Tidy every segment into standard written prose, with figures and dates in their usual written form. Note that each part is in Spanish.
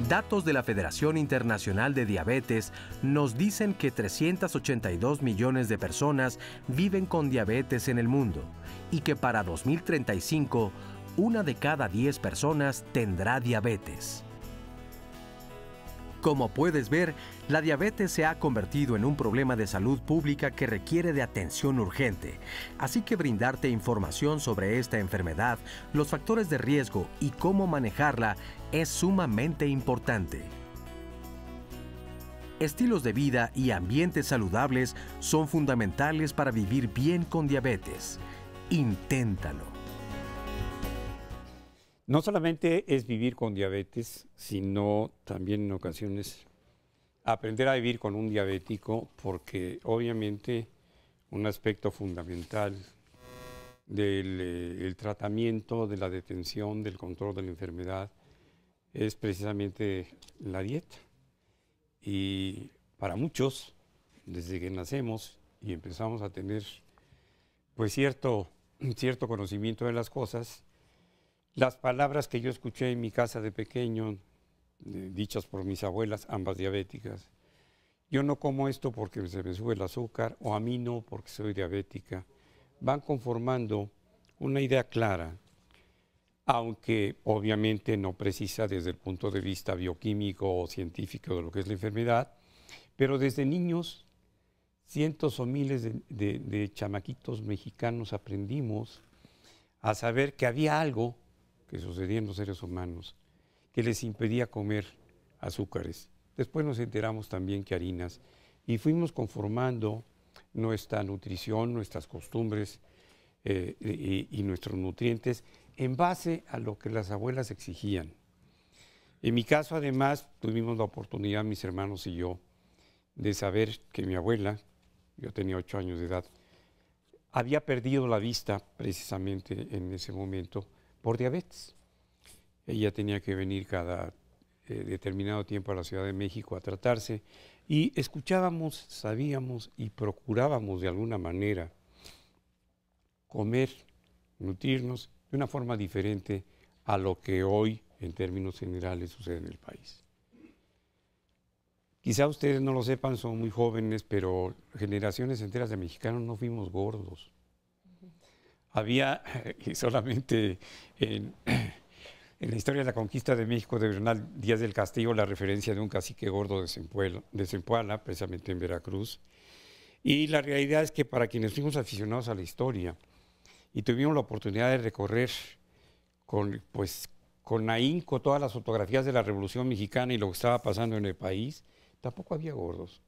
Datos de la Federación Internacional de Diabetes nos dicen que 382 millones de personas viven con diabetes en el mundo y que para 2035, 1 de cada 10 personas tendrá diabetes. Como puedes ver, la diabetes se ha convertido en un problema de salud pública que requiere de atención urgente. Así que brindarte información sobre esta enfermedad, los factores de riesgo y cómo manejarla es sumamente importante. Estilos de vida y ambientes saludables son fundamentales para vivir bien con diabetes. Inténtalo. No solamente es vivir con diabetes, sino también en ocasiones aprender a vivir con un diabético, porque obviamente un aspecto fundamental del tratamiento, de la detención, del control de la enfermedad, es precisamente la dieta. Y para muchos, desde que nacemos y empezamos a tener pues cierto conocimiento de las cosas, las palabras que yo escuché en mi casa de pequeño, dichas por mis abuelas, ambas diabéticas, yo no como esto porque se me sube el azúcar, o a mí no porque soy diabética, van conformando una idea clara, aunque obviamente no precisa desde el punto de vista bioquímico o científico de lo que es la enfermedad, pero desde niños, cientos o miles de chamaquitos mexicanos aprendimos a saber que había algo que sucedía en los seres humanos, que les impedía comer azúcares. Después nos enteramos también que harinas, y fuimos conformando nuestra nutrición, nuestras costumbres y nuestros nutrientes en base a lo que las abuelas exigían. En mi caso, además, tuvimos la oportunidad, mis hermanos y yo, de saber que mi abuela, yo tenía 8 años de edad, había perdido la vista precisamente en ese momento por diabetes. Ella tenía que venir cada determinado tiempo a la Ciudad de México a tratarse, y escuchábamos, sabíamos y procurábamos de alguna manera comer, nutrirnos de una forma diferente a lo que hoy en términos generales sucede en el país. Quizá ustedes no lo sepan, son muy jóvenes, pero generaciones enteras de mexicanos no fuimos gordos. Había, y solamente en la historia de la conquista de México de Bernal Díaz del Castillo, la referencia de un cacique gordo de Zempoala, precisamente en Veracruz. Y la realidad es que para quienes fuimos aficionados a la historia y tuvimos la oportunidad de recorrer con ahínco todas las fotografías de la Revolución Mexicana y lo que estaba pasando en el país, tampoco había gordos.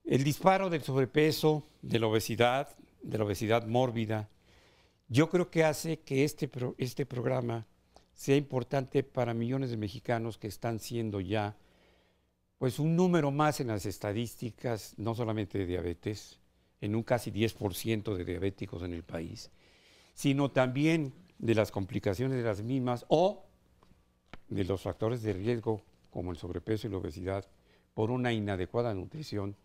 El disparo del sobrepeso, de la obesidad mórbida, yo creo que hace que este programa sea importante para millones de mexicanos que están siendo ya pues un número más en las estadísticas, no solamente de diabetes, en un casi 10% de diabéticos en el país, sino también de las complicaciones de las mismas o de los factores de riesgo como el sobrepeso y la obesidad por una inadecuada nutrición.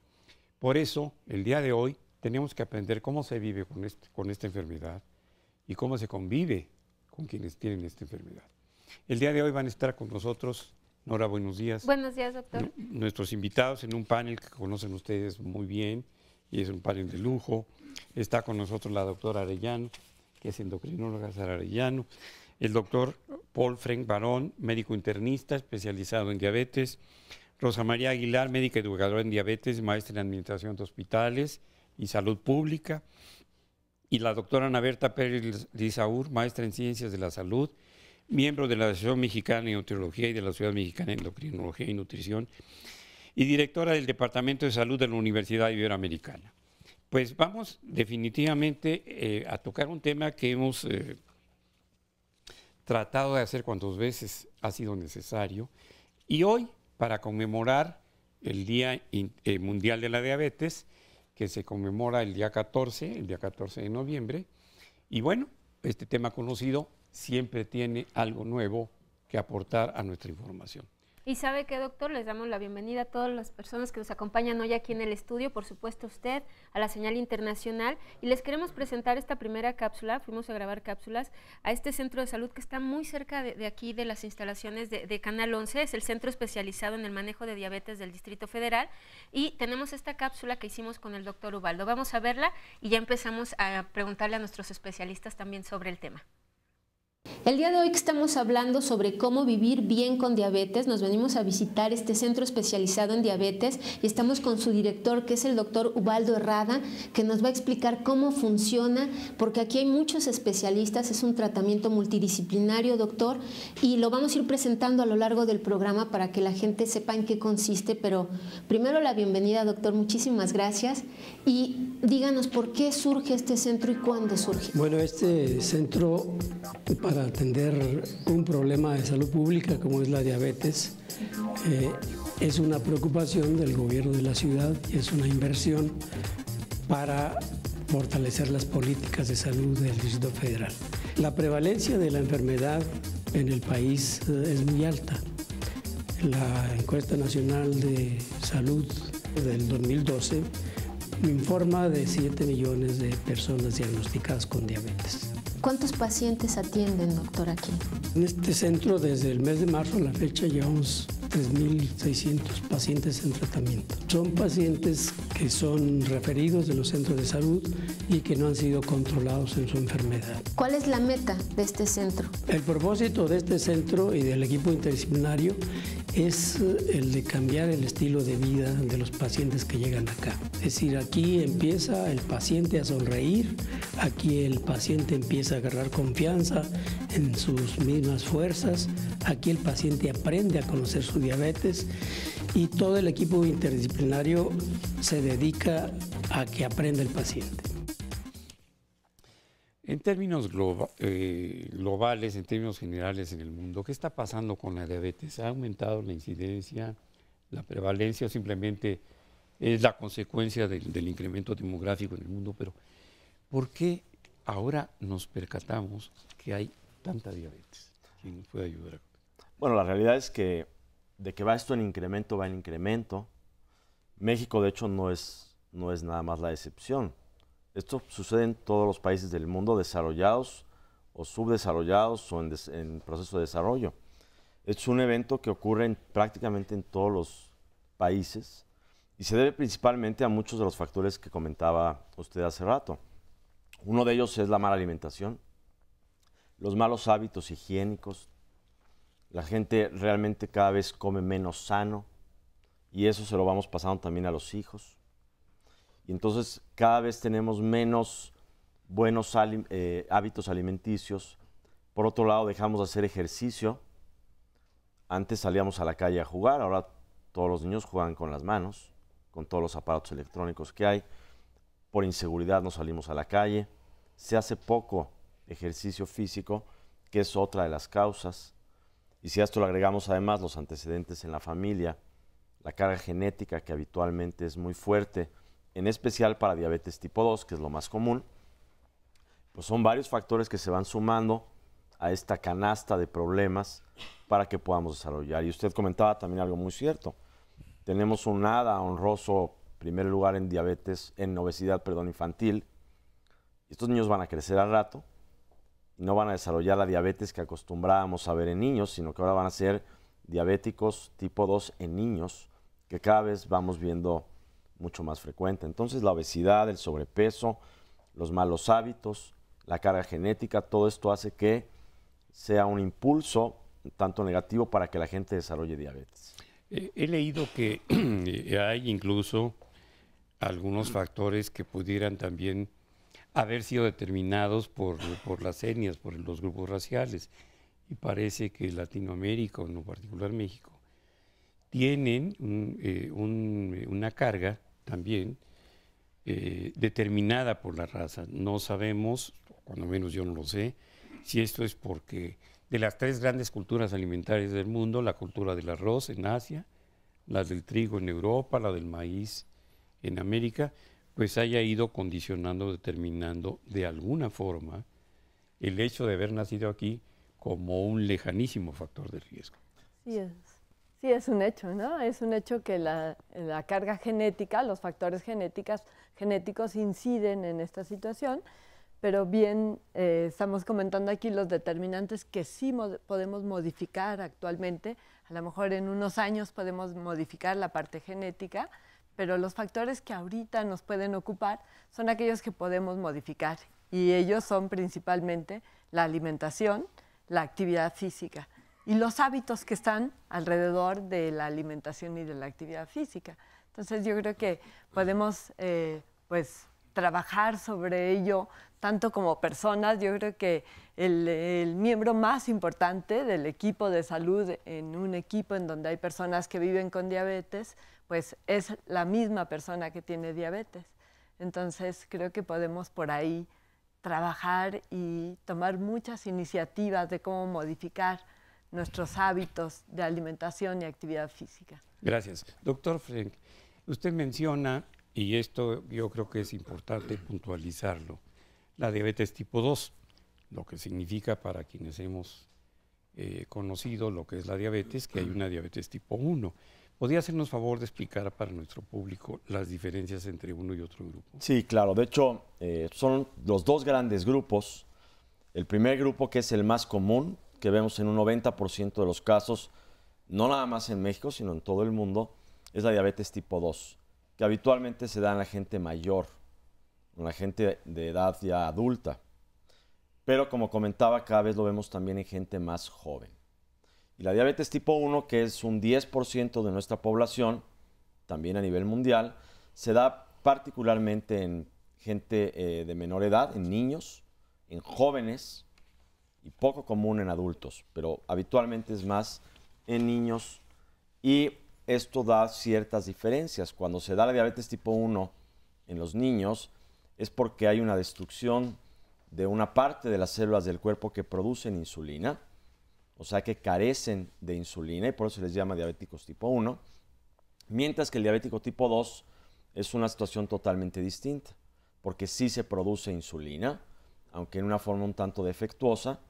Por eso, el día de hoy, tenemos que aprender cómo se vive con esta enfermedad y cómo se convive con quienes tienen esta enfermedad. El día de hoy van a estar con nosotros, Nora, buenos días. Buenos días, doctor. Nuestros invitados en un panel que conocen ustedes muy bien, y es un panel de lujo. Está con nosotros la doctora Arellano, que es endocrinóloga Sara Arellano, el doctor Paul Frank Barón, médico internista especializado en diabetes, Rosa María Aguilar, médica educadora en diabetes, maestra en administración de hospitales y salud pública, y la doctora Ana Berta Pérez Lizaur, maestra en ciencias de la salud, miembro de la Asociación Mexicana de Nutriología y de la Sociedad Mexicana de Endocrinología y Nutrición, y directora del Departamento de Salud de la Universidad Iberoamericana. Pues vamos definitivamente a tocar un tema que hemos tratado de hacer cuantas veces ha sido necesario. Y hoy, para conmemorar el Día Mundial de la Diabetes, que se conmemora el día 14 de noviembre, y bueno, este tema conocido siempre tiene algo nuevo que aportar a nuestra información. Y sabe que, doctor, les damos la bienvenida a todas las personas que nos acompañan hoy aquí en el estudio, por supuesto a usted, a la señal internacional, y les queremos presentar esta primera cápsula. Fuimos a grabar cápsulas a este centro de salud que está muy cerca de aquí, de las instalaciones de Canal 11, es el centro especializado en el manejo de diabetes del Distrito Federal, y tenemos esta cápsula que hicimos con el doctor Ubaldo. Vamos a verla y ya empezamos a preguntarle a nuestros especialistas también sobre el tema. El día de hoy que estamos hablando sobre cómo vivir bien con diabetes, nos venimos a visitar este centro especializado en diabetes y estamos con su director, que es el doctor Ubaldo Herrada, que nos va a explicar cómo funciona, porque aquí hay muchos especialistas, es un tratamiento multidisciplinario, doctor, y lo vamos a ir presentando a lo largo del programa para que la gente sepa en qué consiste, pero primero la bienvenida, doctor, muchísimas gracias, y díganos por qué surge este centro y cuándo surge. Bueno, este centro para atender un problema de salud pública como es la diabetes es una preocupación del gobierno de la ciudad y es una inversión para fortalecer las políticas de salud del Distrito Federal. La prevalencia de la enfermedad en el país es muy alta. La encuesta nacional de salud del 2012 informa de 7 millones de personas diagnosticadas con diabetes. ¿Cuántos pacientes atienden, doctor, aquí? En este centro, desde el mes de marzo a la fecha, llevamos 3.600 pacientes en tratamiento. Son pacientes que son referidos de los centros de salud y que no han sido controlados en su enfermedad. ¿Cuál es la meta de este centro? El propósito de este centro y del equipo interdisciplinario es el de cambiar el estilo de vida de los pacientes que llegan acá. Es decir, aquí empieza el paciente a sonreír, aquí el paciente empieza a agarrar confianza en sus mismas fuerzas, aquí el paciente aprende a conocer su diabetes y todo el equipo interdisciplinario se dedica a que aprenda el paciente. En términos globales, en términos generales en el mundo, ¿qué está pasando con la diabetes? ¿Ha aumentado la incidencia, la prevalencia o simplemente es la consecuencia del incremento demográfico en el mundo? Pero ¿por qué ahora nos percatamos que hay tanta diabetes? ¿Quién nos puede ayudar? Bueno, la realidad es que de que va esto en incremento, va en incremento. México, de hecho, no es nada más la excepción. Esto sucede en todos los países del mundo, desarrollados o subdesarrollados o en proceso de desarrollo. Es un evento que ocurre prácticamente en todos los países y se debe principalmente a muchos de los factores que comentaba usted hace rato. Uno de ellos es la mala alimentación, los malos hábitos higiénicos. La gente realmente cada vez come menos sano y eso se lo vamos pasando también a los hijos. Y entonces cada vez tenemos menos buenos hábitos alimenticios. Por otro lado, dejamos de hacer ejercicio. Antes salíamos a la calle a jugar, ahora todos los niños juegan con las manos, con todos los aparatos electrónicos que hay. Por inseguridad no salimos a la calle. Se hace poco ejercicio físico, que es otra de las causas. Y si a esto le agregamos además los antecedentes en la familia, la carga genética que habitualmente es muy fuerte, en especial para diabetes tipo 2, que es lo más común, pues son varios factores que se van sumando a esta canasta de problemas para que podamos desarrollar. Y usted comentaba también algo muy cierto. Tenemos un nada honroso primer lugar en diabetes, en obesidad, infantil. Estos niños van a crecer al rato y no van a desarrollar la diabetes que acostumbrábamos a ver en niños, sino que ahora van a ser diabéticos tipo 2 en niños, que cada vez vamos viendo mucho más frecuente. Entonces la obesidad, el sobrepeso, los malos hábitos, la carga genética, todo esto hace que sea un impulso tanto negativo para que la gente desarrolle diabetes. He leído que hay incluso algunos factores que pudieran también haber sido determinados por las etnias, por los grupos raciales. Y parece que Latinoamérica, en particular México, tienen una carga también determinada por la raza. No sabemos, cuando menos yo no lo sé, si esto es porque de las 3 grandes culturas alimentarias del mundo, la cultura del arroz en Asia, la del trigo en Europa, la del maíz en América, pues haya ido condicionando, determinando de alguna forma el hecho de haber nacido aquí como un lejanísimo factor de riesgo. Sí, es un hecho, ¿no? Es un hecho que la carga genética, los factores genéticos inciden en esta situación, pero bien estamos comentando aquí los determinantes que sí podemos modificar actualmente. A lo mejor en unos años podemos modificar la parte genética, pero los factores que ahorita nos pueden ocupar son aquellos que podemos modificar, y ellos son principalmente la alimentación, la actividad física y los hábitos que están alrededor de la alimentación y de la actividad física. Entonces yo creo que podemos pues trabajar sobre ello tanto como personas. Yo creo que el miembro más importante del equipo de salud en un equipo en donde hay personas que viven con diabetes, pues es la misma persona que tiene diabetes. Entonces creo que podemos por ahí trabajar y tomar muchas iniciativas de cómo modificar nuestros hábitos de alimentación y actividad física. Gracias. Doctor Frenk, usted menciona, y esto yo creo que es importante puntualizarlo, la diabetes tipo 2, lo que significa para quienes hemos conocido lo que es la diabetes, que hay una diabetes tipo 1. ¿Podría hacernos favor de explicar para nuestro público las diferencias entre uno y otro grupo? Sí, claro. De hecho, son los 2 grandes grupos. El primer grupo, que es el más común, que vemos en un 90% de los casos, no nada más en México, sino en todo el mundo, es la diabetes tipo 2, que habitualmente se da en la gente mayor, en la gente de edad ya adulta. Pero como comentaba, cada vez lo vemos también en gente más joven. Y la diabetes tipo 1, que es un 10% de nuestra población, también a nivel mundial, se da particularmente en gente de menor edad, en niños, en jóvenes, y poco común en adultos, pero habitualmente es más en niños, y esto da ciertas diferencias. Cuando se da la diabetes tipo 1 en los niños es porque hay una destrucción de una parte de las células del cuerpo que producen insulina, o sea que carecen de insulina, y por eso se les llama diabéticos tipo 1, mientras que el diabético tipo 2 es una situación totalmente distinta, porque sí se produce insulina, aunque en una forma un tanto defectuosa,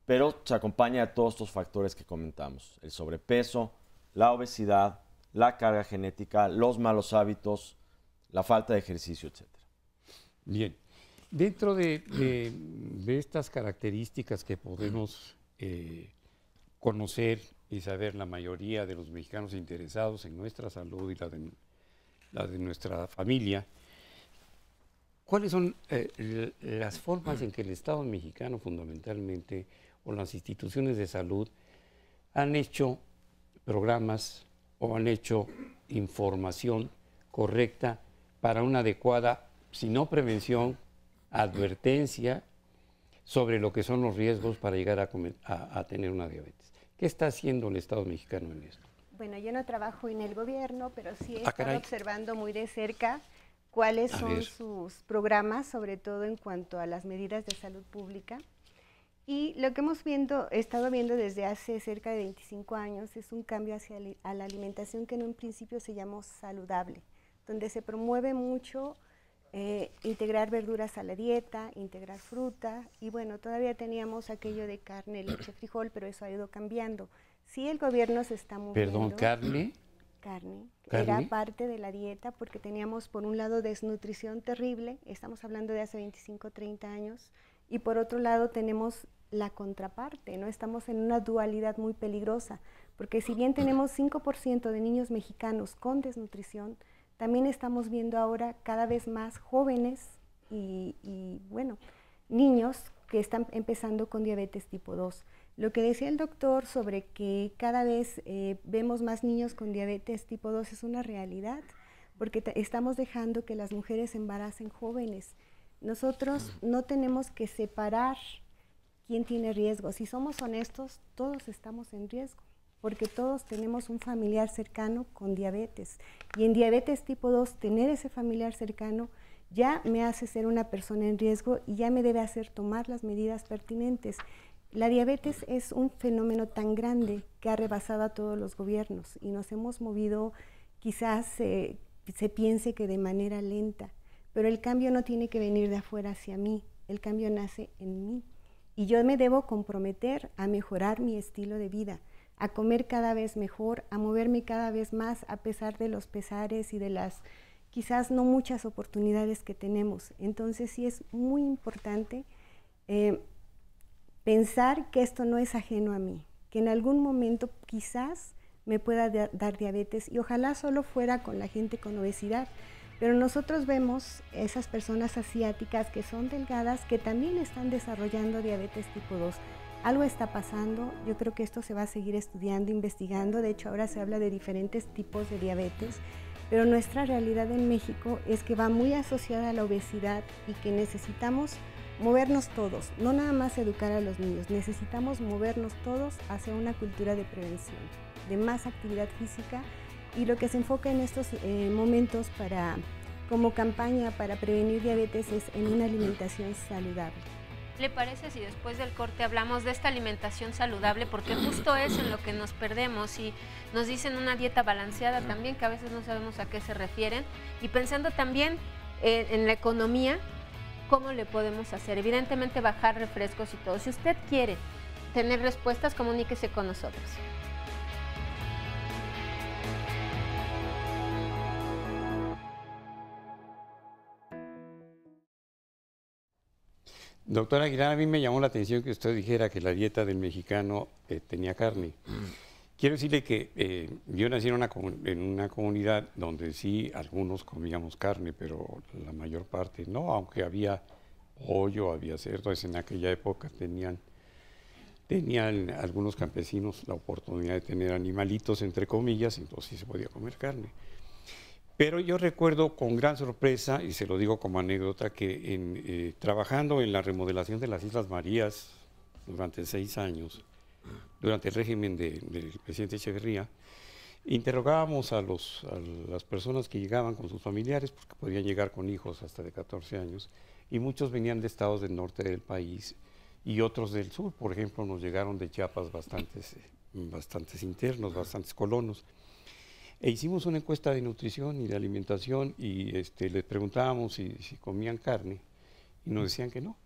pero se acompaña de todos estos factores que comentamos: el sobrepeso, la obesidad, la carga genética, los malos hábitos, la falta de ejercicio, etc. Bien, dentro de estas características que podemos conocer y saber la mayoría de los mexicanos interesados en nuestra salud y la de nuestra familia, ¿cuáles son las formas en que el Estado mexicano fundamentalmente o las instituciones de salud han hecho programas o han hecho información correcta para una adecuada, si no prevención, advertencia sobre lo que son los riesgos para llegar a tener una diabetes? ¿Qué está haciendo el Estado mexicano en esto? Bueno, yo no trabajo en el gobierno, pero sí he estado observando muy de cerca cuáles son sus programas, sobre todo en cuanto a las medidas de salud pública. Y lo que hemos estado viendo desde hace cerca de 25 años es un cambio hacia a la alimentación que en un principio se llamó saludable, donde se promueve mucho integrar verduras a la dieta, integrar fruta, y bueno, todavía teníamos aquello de carne, leche, frijol, pero eso ha ido cambiando. Sí, el gobierno se está moviendo. Perdón, ¿carne? Carne. Era parte de la dieta porque teníamos por un lado desnutrición terrible, estamos hablando de hace 25, 30 años, y por otro lado tenemos la contraparte, ¿no? Estamos en una dualidad muy peligrosa, porque si bien tenemos 5% de niños mexicanos con desnutrición, también estamos viendo ahora cada vez más jóvenes y bueno, niños que están empezando con diabetes tipo 2. Lo que decía el doctor sobre que cada vez vemos más niños con diabetes tipo 2 es una realidad, porque estamos dejando que las mujeres embaracen jóvenes. Nosotros no tenemos que separar quién tiene riesgo. Si somos honestos, todos estamos en riesgo, porque todos tenemos un familiar cercano con diabetes. Y en diabetes tipo 2, tener ese familiar cercano ya me hace ser una persona en riesgo y ya me debe hacer tomar las medidas pertinentes. la diabetes es un fenómeno tan grande que ha rebasado a todos los gobiernos y nos hemos movido, quizás se piense que de manera lenta, pero el cambio no tiene que venir de afuera hacia mí, el cambio nace en mí. Y yo me debo comprometer a mejorar mi estilo de vida, a comer cada vez mejor, a moverme cada vez más a pesar de los pesares y de las quizás no muchas oportunidades que tenemos. Entonces sí es muy importante pensar que esto no es ajeno a mí, que en algún momento quizás me pueda dar diabetes y ojalá solo fuera con la gente con obesidad. Pero nosotros vemos esas personas asiáticas que son delgadas que también están desarrollando diabetes tipo 2. Algo está pasando, yo creo que esto se va a seguir estudiando, investigando, de hecho ahora se habla de diferentes tipos de diabetes, pero nuestra realidad en México es que va muy asociada a la obesidad y que necesitamos movernos todos, no nada más educar a los niños, necesitamos movernos todos hacia una cultura de prevención, de más actividad física. Y lo que se enfoca en estos momentos como campaña para prevenir diabetes es en una alimentación saludable. ¿Le parece si después del corte hablamos de esta alimentación saludable? Porque justo es en lo que nos perdemos y nos dicen una dieta balanceada también, que a veces no sabemos a qué se refieren. Y pensando también en la economía, ¿cómo le podemos hacer? Evidentemente bajar refrescos y todo. Si usted quiere tener respuestas, comuníquese con nosotros. Doctora Aguilar, a mí me llamó la atención que usted dijera que la dieta del mexicano tenía carne. Quiero decirle que yo nací en una comunidad donde sí algunos comíamos carne, pero la mayor parte no, aunque había pollo, había cerdo. En aquella época tenían algunos campesinos la oportunidad de tener animalitos, entre comillas, entonces sí se podía comer carne. Pero yo recuerdo con gran sorpresa, y se lo digo como anécdota, que trabajando en la remodelación de las Islas Marías durante 6 años, durante el régimen del presidente Echeverría, interrogábamos a las personas que llegaban con sus familiares, porque podían llegar con hijos hasta de 14 años, y muchos venían de estados del norte del país y otros del sur. Por ejemplo, nos llegaron de Chiapas bastantes internos, bastantes colonos. E hicimos una encuesta de nutrición y de alimentación y les preguntábamos si comían carne y nos decían que no.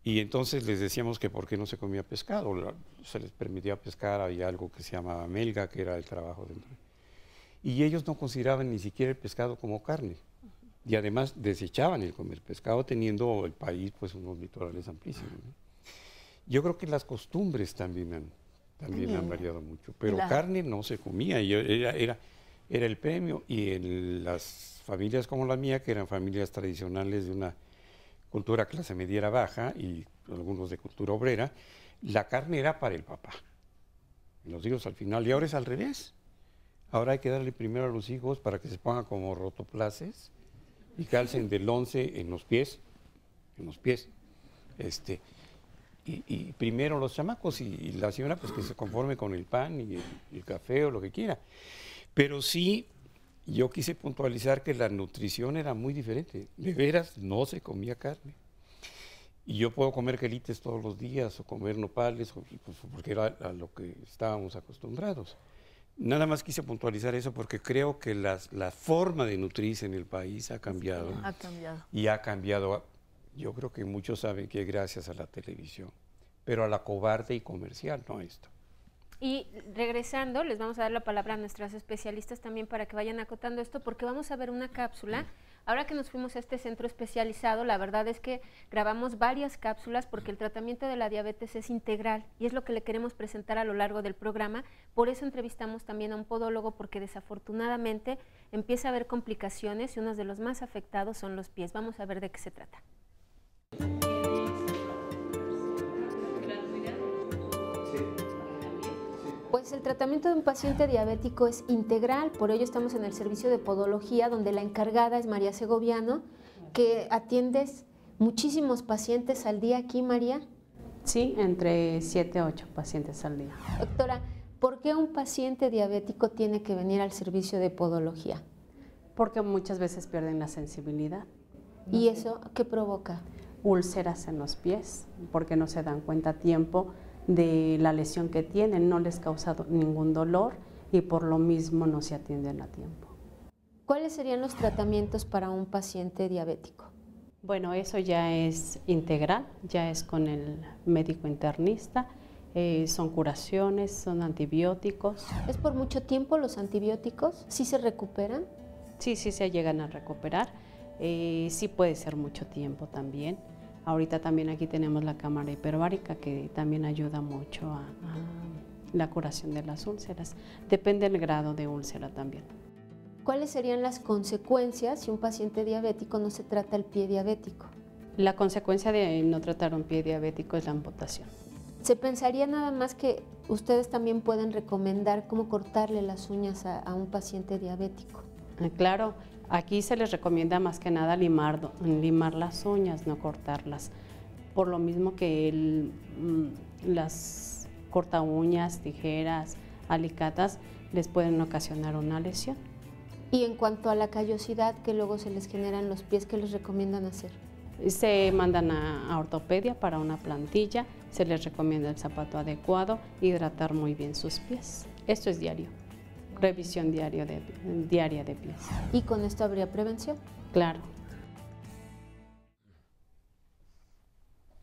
Y entonces les decíamos que por qué no se comía pescado. Se les permitía pescar, había algo que se llamaba melga, que era el trabajo dentro. Y ellos no consideraban ni siquiera el pescado como carne. Y además desechaban el comer pescado, teniendo el país pues unos litorales amplísimos, ¿no? Yo creo que las costumbres también han variado mucho, pero carne no se comía, y era el premio. Y en las familias como la mía, que eran familias tradicionales de una cultura clase mediera baja y algunos de cultura obrera, la carne era para el papá, los hijos al final. Y ahora es al revés. Ahora hay que darle primero a los hijos para que se pongan como rotoplaces y calcen del 11 en los pies. Y primero los chamacos y la señora pues que se conforme con el pan y el café o lo que quiera. Pero sí, yo quise puntualizar que la nutrición era muy diferente. De veras, no se comía carne. Y yo puedo comer quelites todos los días o comer nopales, pues, porque era a lo que estábamos acostumbrados. Nada más quise puntualizar eso porque creo que la forma de nutrirse en el país ha cambiado. Ha cambiado. Y ha cambiado. Yo creo que muchos saben que gracias a la televisión, pero a la cobarde y comercial, no a esto. Y regresando, les vamos a dar la palabra a nuestras especialistas también para que vayan acotando esto, porque vamos a ver una cápsula. Ahora que nos fuimos a este centro especializado, la verdad es que grabamos varias cápsulas porque el tratamiento de la diabetes es integral y es lo que le queremos presentar a lo largo del programa. Por eso entrevistamos también a un podólogo, porque desafortunadamente empieza a haber complicaciones y uno de los más afectados son los pies. Vamos a ver de qué se trata. Pues el tratamiento de un paciente diabético es integral, por ello estamos en el servicio de podología, donde la encargada es María Segoviano, que atiendes muchísimos pacientes al día aquí, María. Sí, entre 7 a 8 pacientes al día. Doctora, ¿por qué un paciente diabético tiene que venir al servicio de podología? Porque muchas veces pierden la sensibilidad. ¿Y eso qué provoca? úlceras en los pies, porque no se dan cuenta a tiempo de la lesión que tienen, no les causa ningún dolor y por lo mismo no se atienden a tiempo. ¿Cuáles serían los tratamientos para un paciente diabético? Bueno, eso ya es integral, ya es con el médico internista, son curaciones, son antibióticos. ¿Es por mucho tiempo los antibióticos? ¿Sí se recuperan? Sí, sí se llegan a recuperar, sí puede ser mucho tiempo también. Ahorita también aquí tenemos la cámara hiperbárica que también ayuda mucho a la curación de las úlceras. Depende del grado de úlcera también. ¿Cuáles serían las consecuencias si un paciente diabético no se trata el pie diabético? La consecuencia de no tratar un pie diabético es la amputación. ¿Se pensaría nada más que ustedes también pueden recomendar cómo cortarle las uñas a un paciente diabético? Claro, aquí se les recomienda más que nada limar las uñas, no cortarlas. Por lo mismo que las corta uñas, tijeras, alicatas les pueden ocasionar una lesión. Y en cuanto a la callosidad que luego se les genera en los pies, ¿qué les recomiendan hacer? Se mandan a ortopedia para una plantilla, se les recomienda el zapato adecuado, hidratar muy bien sus pies. Esto es diario, revisión diaria de pies. ¿Y con esto habría prevención? Claro.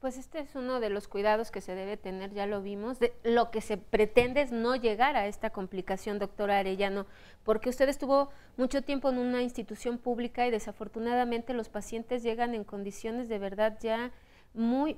Pues este es uno de los cuidados que se debe tener, ya lo vimos. Lo que se pretende es no llegar a esta complicación, doctora Arellano, porque usted estuvo mucho tiempo en una institución pública y desafortunadamente los pacientes llegan en condiciones de verdad ya muy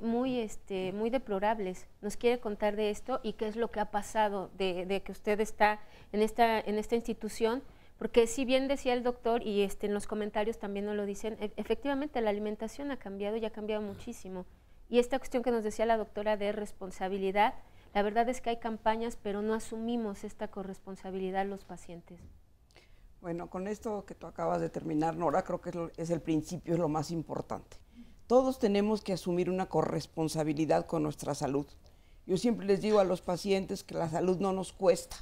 deplorables. ¿Nos quiere contar de esto y qué es lo que ha pasado de que usted está en esta institución? Porque si bien decía el doctor, y en los comentarios también nos lo dicen, efectivamente la alimentación ha cambiado y ha cambiado muchísimo. Y esta cuestión que nos decía la doctora de responsabilidad, la verdad es que hay campañas, pero no asumimos esta corresponsabilidad los pacientes. Bueno, con esto que tú acabas de terminar, Nora, creo que es el principio, es lo más importante. Todos tenemos que asumir una corresponsabilidad con nuestra salud. Yo siempre les digo a los pacientes que la salud no nos cuesta.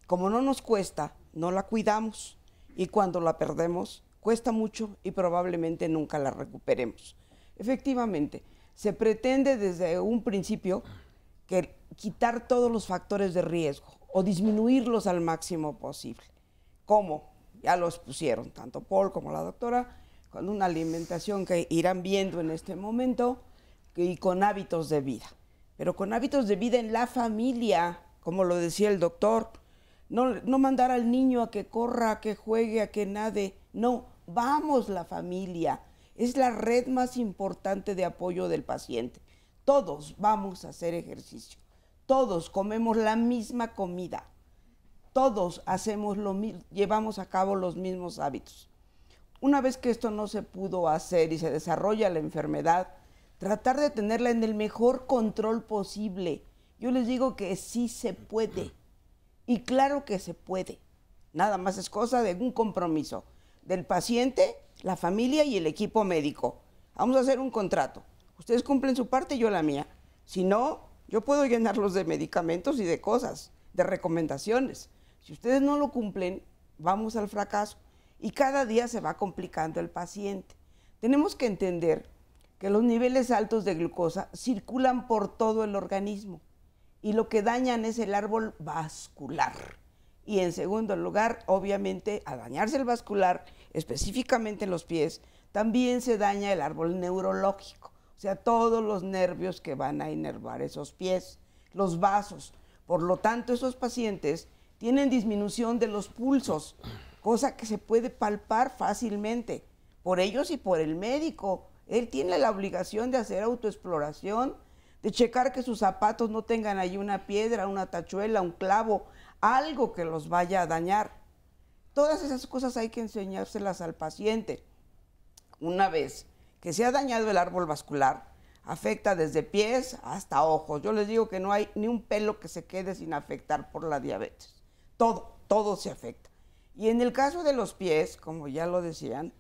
Como no nos cuesta, no la cuidamos. Y cuando la perdemos, cuesta mucho y probablemente nunca la recuperemos. Efectivamente, se pretende desde un principio que quitar todos los factores de riesgo o disminuirlos al máximo posible. ¿Cómo? Ya los pusieron, tanto Paul como la doctora, con una alimentación que irán viendo en este momento y con hábitos de vida. Pero con hábitos de vida en la familia, como lo decía el doctor. No mandar al niño a que corra, a que juegue, a que nade. No, vamos la familia. Es la red más importante de apoyo del paciente. Todos vamos a hacer ejercicio. Todos comemos la misma comida. Todos hacemos llevamos a cabo los mismos hábitos. Una vez que esto no se pudo hacer y se desarrolla la enfermedad, tratar de tenerla en el mejor control posible. Yo les digo que sí se puede. Y claro que se puede. Nada más es cosa de un compromiso del paciente, la familia y el equipo médico. Vamos a hacer un contrato. Ustedes cumplen su parte y yo la mía. Si no, yo puedo llenarlos de medicamentos y de cosas, de recomendaciones. Si ustedes no lo cumplen, vamos al fracaso. Y cada día se va complicando el paciente. Tenemos que entender que los niveles altos de glucosa circulan por todo el organismo y lo que dañan es el árbol vascular. Y en segundo lugar, obviamente, al dañarse el vascular, específicamente en los pies, también se daña el árbol neurológico, o sea, todos los nervios que van a inervar esos pies, los vasos. Por lo tanto, esos pacientes tienen disminución de los pulsos, cosa que se puede palpar fácilmente por ellos y por el médico. Él tiene la obligación de hacer autoexploración, de checar que sus zapatos no tengan ahí una piedra, una tachuela, un clavo, algo que los vaya a dañar. Todas esas cosas hay que enseñárselas al paciente. Una vez que se ha dañado el árbol vascular, afecta desde pies hasta ojos. Yo les digo que no hay ni un pelo que se quede sin afectar por la diabetes. Todo se afecta. Y en el caso de los pies, como ya lo decían,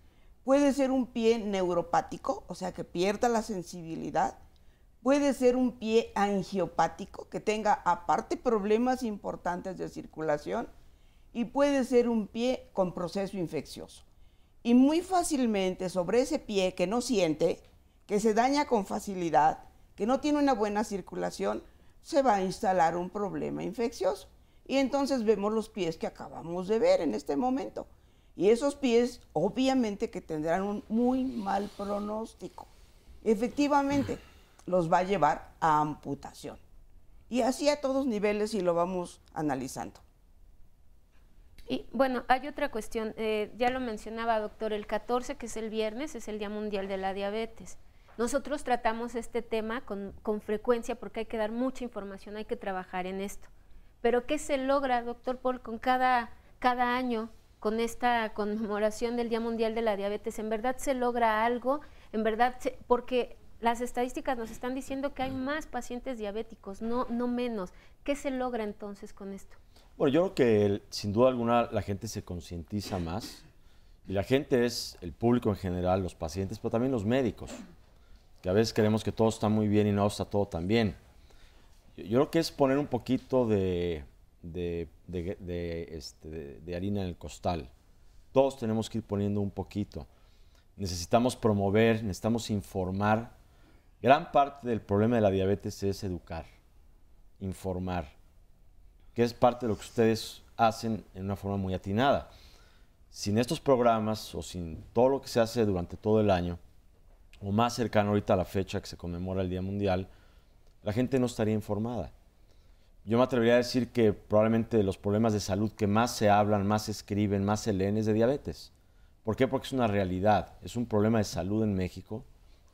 puede ser un pie neuropático, o sea que pierda la sensibilidad. Puede ser un pie angiopático, que tenga aparte problemas importantes de circulación, y puede ser un pie con proceso infeccioso. Y muy fácilmente sobre ese pie que no siente, que se daña con facilidad, que no tiene una buena circulación, se va a instalar un problema infeccioso. Y entonces vemos los pies que acabamos de ver en este momento. Y esos pies obviamente que tendrán un muy mal pronóstico. Efectivamente, los va a llevar a amputación. Y así a todos niveles y lo vamos analizando. Y bueno, hay otra cuestión, ya lo mencionaba, doctor, el 14, que es el viernes, es el Día Mundial de la Diabetes. Nosotros tratamos este tema con frecuencia porque hay que dar mucha información, hay que trabajar en esto. Pero ¿qué se logra, doctor Paul, con cada año, con esta conmemoración del Día Mundial de la Diabetes? ¿En verdad se logra algo? ¿En verdad? Porque las estadísticas nos están diciendo que hay más pacientes diabéticos, no menos. ¿Qué se logra entonces con esto? Bueno, yo creo que sin duda alguna la gente se concientiza más, y la gente es el público en general, los pacientes, pero también los médicos, que a veces creemos que todo está muy bien y no está todo tan bien. Yo creo que es poner un poquito de harina en el costal. Todos tenemos que ir poniendo un poquito. Necesitamos promover, necesitamos informar. Gran parte del problema de la diabetes es educar, informar, que es parte de lo que ustedes hacen en una forma muy atinada. Sin estos programas o sin todo lo que se hace durante todo el año, o más cercano ahorita a la fecha que se conmemora el Día Mundial, la gente no estaría informada. Yo me atrevería a decir que probablemente los problemas de salud que más se hablan, más se escriben, más se leen es de diabetes. ¿Por qué? Porque es una realidad, es un problema de salud en México,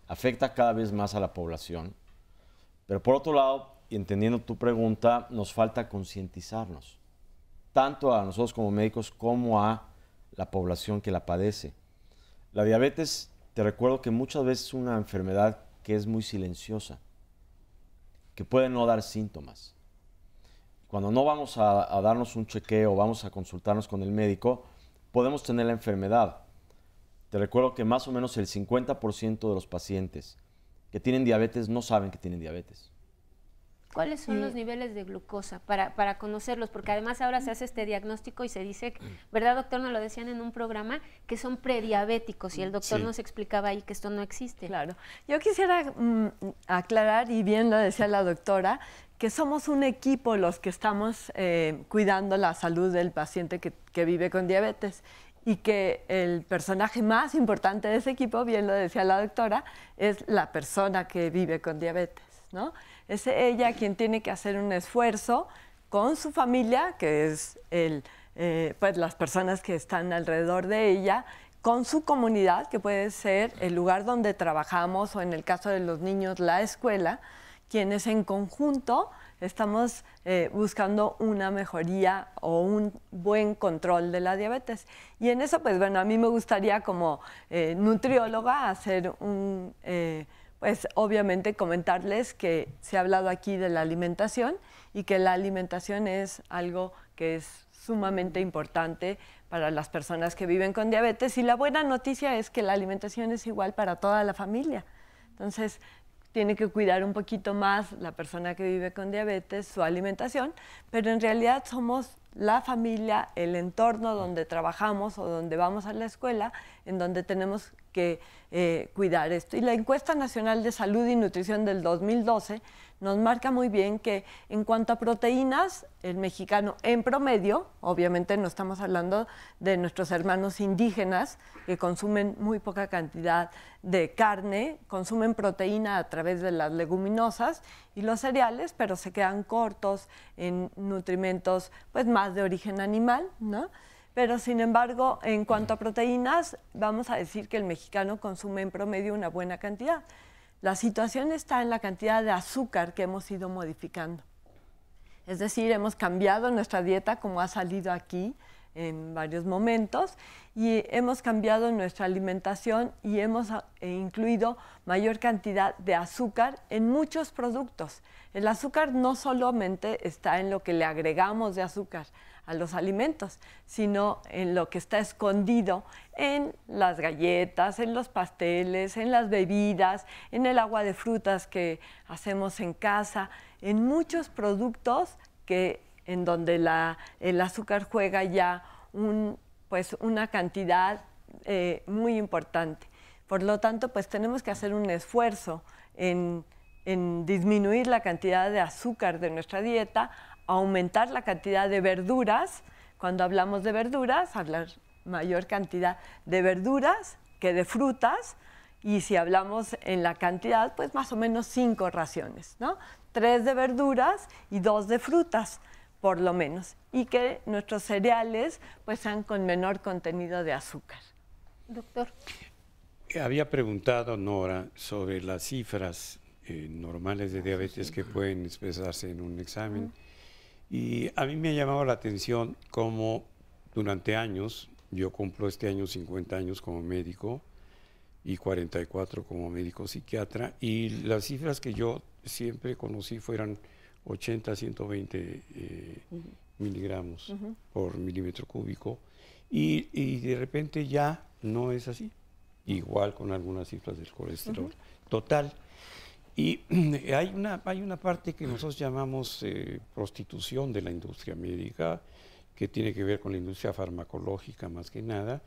afecta cada vez más a la población, pero por otro lado, y entendiendo tu pregunta, nos falta concientizarnos, tanto a nosotros como médicos como a la población que la padece. La diabetes, te recuerdo que muchas veces es una enfermedad que es muy silenciosa, que puede no dar síntomas. Cuando no vamos a darnos un chequeo, vamos a consultarnos con el médico, podemos tener la enfermedad. Te recuerdo que más o menos el 50% de los pacientes que tienen diabetes no saben que tienen diabetes. ¿Cuáles son los niveles de glucosa para conocerlos? Porque además ahora se hace este diagnóstico y se dice, ¿verdad, doctor? Nos lo decían en un programa, que son prediabéticos y el doctor nos explicaba ahí que esto no existe. Claro. Yo quisiera aclarar, y bien lo decía la doctora, que somos un equipo los que estamos cuidando la salud del paciente que vive con diabetes, y que el personaje más importante de ese equipo, bien lo decía la doctora, es la persona que vive con diabetes, ¿no? Es ella quien tiene que hacer un esfuerzo con su familia, que es pues las personas que están alrededor de ella, con su comunidad, que puede ser el lugar donde trabajamos, o en el caso de los niños, la escuela, quienes en conjunto estamos buscando una mejoría o un buen control de la diabetes. Y en eso, pues bueno, a mí me gustaría como nutrióloga hacer pues obviamente comentarles que se ha hablado aquí de la alimentación, y que la alimentación es algo que es sumamente importante para las personas que viven con diabetes, y la buena noticia es que la alimentación es igual para toda la familia. Entonces, tiene que cuidar un poquito más la persona que vive con diabetes su alimentación, pero en realidad somos la familia, el entorno donde trabajamos o donde vamos a la escuela, en donde tenemos que cuidar esto. Y la Encuesta Nacional de Salud y Nutrición del 2012 nos marca muy bien que en cuanto a proteínas, el mexicano en promedio, obviamente no estamos hablando de nuestros hermanos indígenas que consumen muy poca cantidad de carne, consumen proteína a través de las leguminosas y los cereales, pero se quedan cortos en nutrimentos pues más de origen animal, ¿no? Pero sin embargo, en cuanto a proteínas, vamos a decir que el mexicano consume en promedio una buena cantidad. La situación está en la cantidad de azúcar que hemos ido modificando. Es decir, hemos cambiado nuestra dieta, como ha salido aquí en varios momentos, y hemos cambiado nuestra alimentación y hemos incluido mayor cantidad de azúcar en muchos productos. El azúcar no solamente está en lo que le agregamos de azúcar a los alimentos, sino en lo que está escondido en las galletas, en los pasteles, en las bebidas, en el agua de frutas que hacemos en casa, en muchos productos en donde el azúcar juega ya una cantidad muy importante. Por lo tanto, pues tenemos que hacer un esfuerzo en disminuir la cantidad de azúcar de nuestra dieta, aumentar la cantidad de verduras. Cuando hablamos de verduras, hablar mayor cantidad de verduras que de frutas, y si hablamos en la cantidad, pues más o menos 5 raciones, ¿no? 3 de verduras y 2 de frutas, por lo menos, y que nuestros cereales pues sean con menor contenido de azúcar. Doctor. Había preguntado Nora sobre las cifras normales de diabetes que pueden expresarse en un examen, y a mí me ha llamado la atención cómo durante años, yo cumplo este año 50 años como médico y 44 como médico psiquiatra, y las cifras que yo siempre conocí fueran 80 a 120 miligramos por milímetro cúbico, y de repente ya no es así, igual con algunas cifras del colesterol total. Y hay una parte que nosotros llamamos prostitución de la industria médica, que tiene que ver con la industria farmacológica más que nada,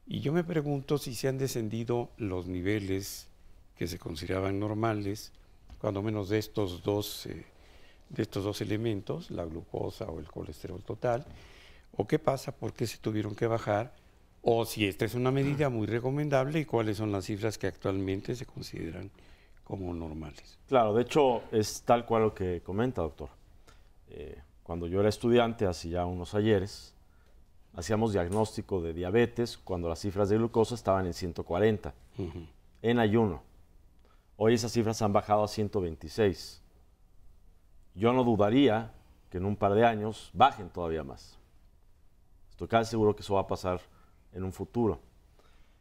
y yo me pregunto si se han descendido los niveles que se consideraban normales, cuando menos de estos dos elementos, la glucosa o el colesterol total, o qué pasa, por qué se tuvieron que bajar, o si esta es una medida muy recomendable y cuáles son las cifras que actualmente se consideran como normales. Claro, de hecho es tal cual lo que comenta, doctor. Cuando yo era estudiante, hace ya unos ayeres, hacíamos diagnóstico de diabetes cuando las cifras de glucosa estaban en 140, en ayuno. Hoy esas cifras han bajado a 126. Yo no dudaría que en un par de años bajen todavía más. Estoy casi seguro que eso va a pasar en un futuro.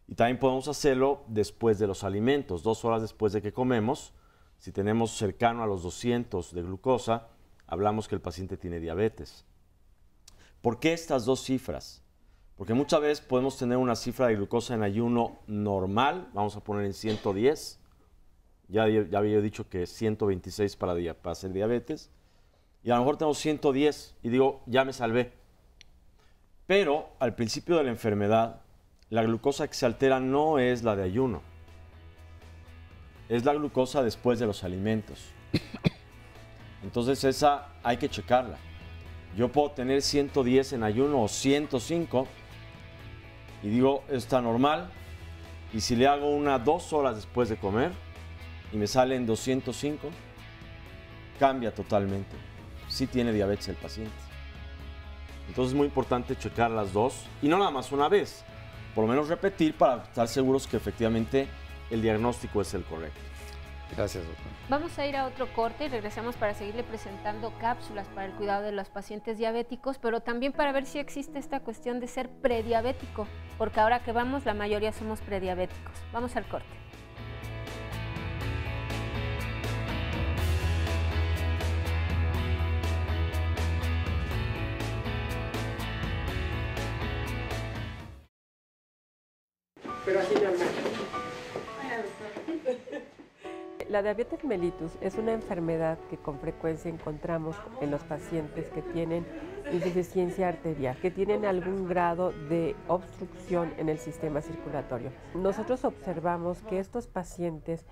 Y también podemos hacerlo después de los alimentos, 2 horas después de que comemos. Si tenemos cercano a los 200 de glucosa, hablamos que el paciente tiene diabetes. ¿Por qué estas dos cifras? Porque muchas veces podemos tener una cifra de glucosa en ayuno normal, vamos a poner en 110. Ya había dicho que 126 para hacer diabetes. Y a lo mejor tengo 110 y digo, ya me salvé. Pero al principio de la enfermedad, la glucosa que se altera no es la de ayuno. Es la glucosa después de los alimentos. Entonces esa hay que checarla. Yo puedo tener 110 en ayuno o 105 y digo, está normal. Y si le hago una 2 horas después de comer y me sale en 205, cambia totalmente. Sí tiene diabetes el paciente. Entonces es muy importante checar las dos y no nada más una vez. Por lo menos repetir para estar seguros que efectivamente el diagnóstico es el correcto. Gracias, doctor. Vamos a ir a otro corte y regresamos para seguirle presentando cápsulas para el cuidado de los pacientes diabéticos, pero también para ver si existe esta cuestión de ser prediabético, porque ahora que vamos, la mayoría somos prediabéticos. Vamos al corte. Pero así normal. La diabetes mellitus es una enfermedad que con frecuencia encontramos en los pacientes que tienen insuficiencia arterial, que tienen algún grado de obstrucción en el sistema circulatorio. Nosotros observamos que estos pacientes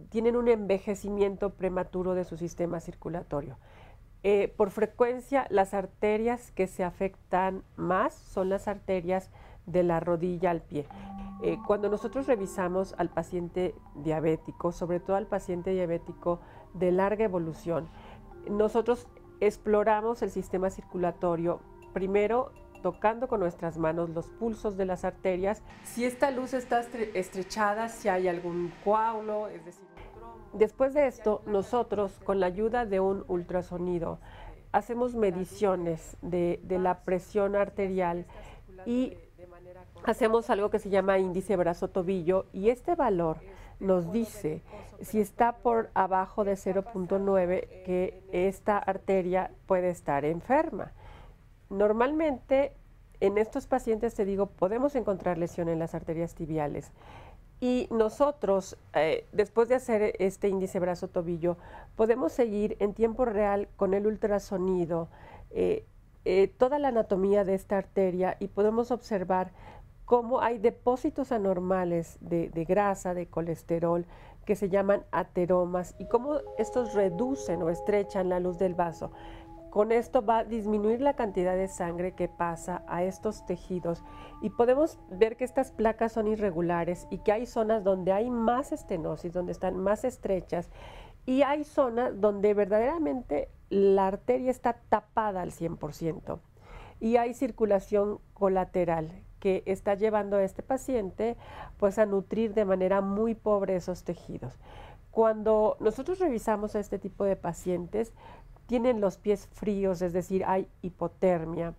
tienen un envejecimiento prematuro de su sistema circulatorio. Por frecuencia, las arterias que se afectan más son las arterias de la rodilla al pie. Cuando nosotros revisamos al paciente diabético, sobre todo al paciente diabético de larga evolución, nosotros exploramos el sistema circulatorio, primero tocando con nuestras manos los pulsos de las arterias. Si esta luz está estrechada, si hay algún coágulo, es decir, después de esto, nosotros con la ayuda de un ultrasonido hacemos mediciones de la presión arterial y hacemos algo que se llama índice brazo-tobillo, y este valor nos dice si está por abajo de 0.9 que esta arteria puede estar enferma. Normalmente en estos pacientes, te digo, podemos encontrar lesión en las arterias tibiales, y nosotros después de hacer este índice brazo-tobillo podemos seguir en tiempo real con el ultrasonido toda la anatomía de esta arteria y podemos observar cómo hay depósitos anormales de grasa, de colesterol, que se llaman ateromas, y cómo estos reducen o estrechan la luz del vaso. Con esto va a disminuir la cantidad de sangre que pasa a estos tejidos, y podemos ver que estas placas son irregulares y que hay zonas donde hay más estenosis, donde están más estrechas, y hay zonas donde verdaderamente la arteria está tapada al 100%, y hay circulación colateral que está llevando a este paciente pues a nutrir de manera muy pobre esos tejidos. Cuando nosotros revisamos a este tipo de pacientes, tienen los pies fríos, es decir, hay hipotermia.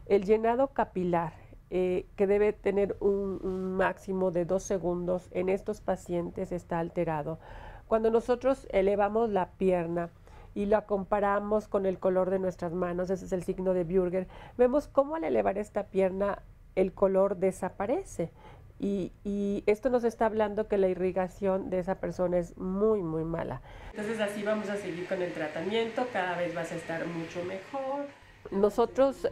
El llenado capilar, que debe tener un máximo de 2 segundos, en estos pacientes está alterado. Cuando nosotros elevamos la pierna y la comparamos con el color de nuestras manos, ese es el signo de Buerger, vemos cómo al elevar esta pierna el color desaparece. Y esto nos está hablando que la irrigación de esa persona es muy, muy mala. Entonces así vamos a seguir con el tratamiento, cada vez vas a estar mucho mejor. Nosotros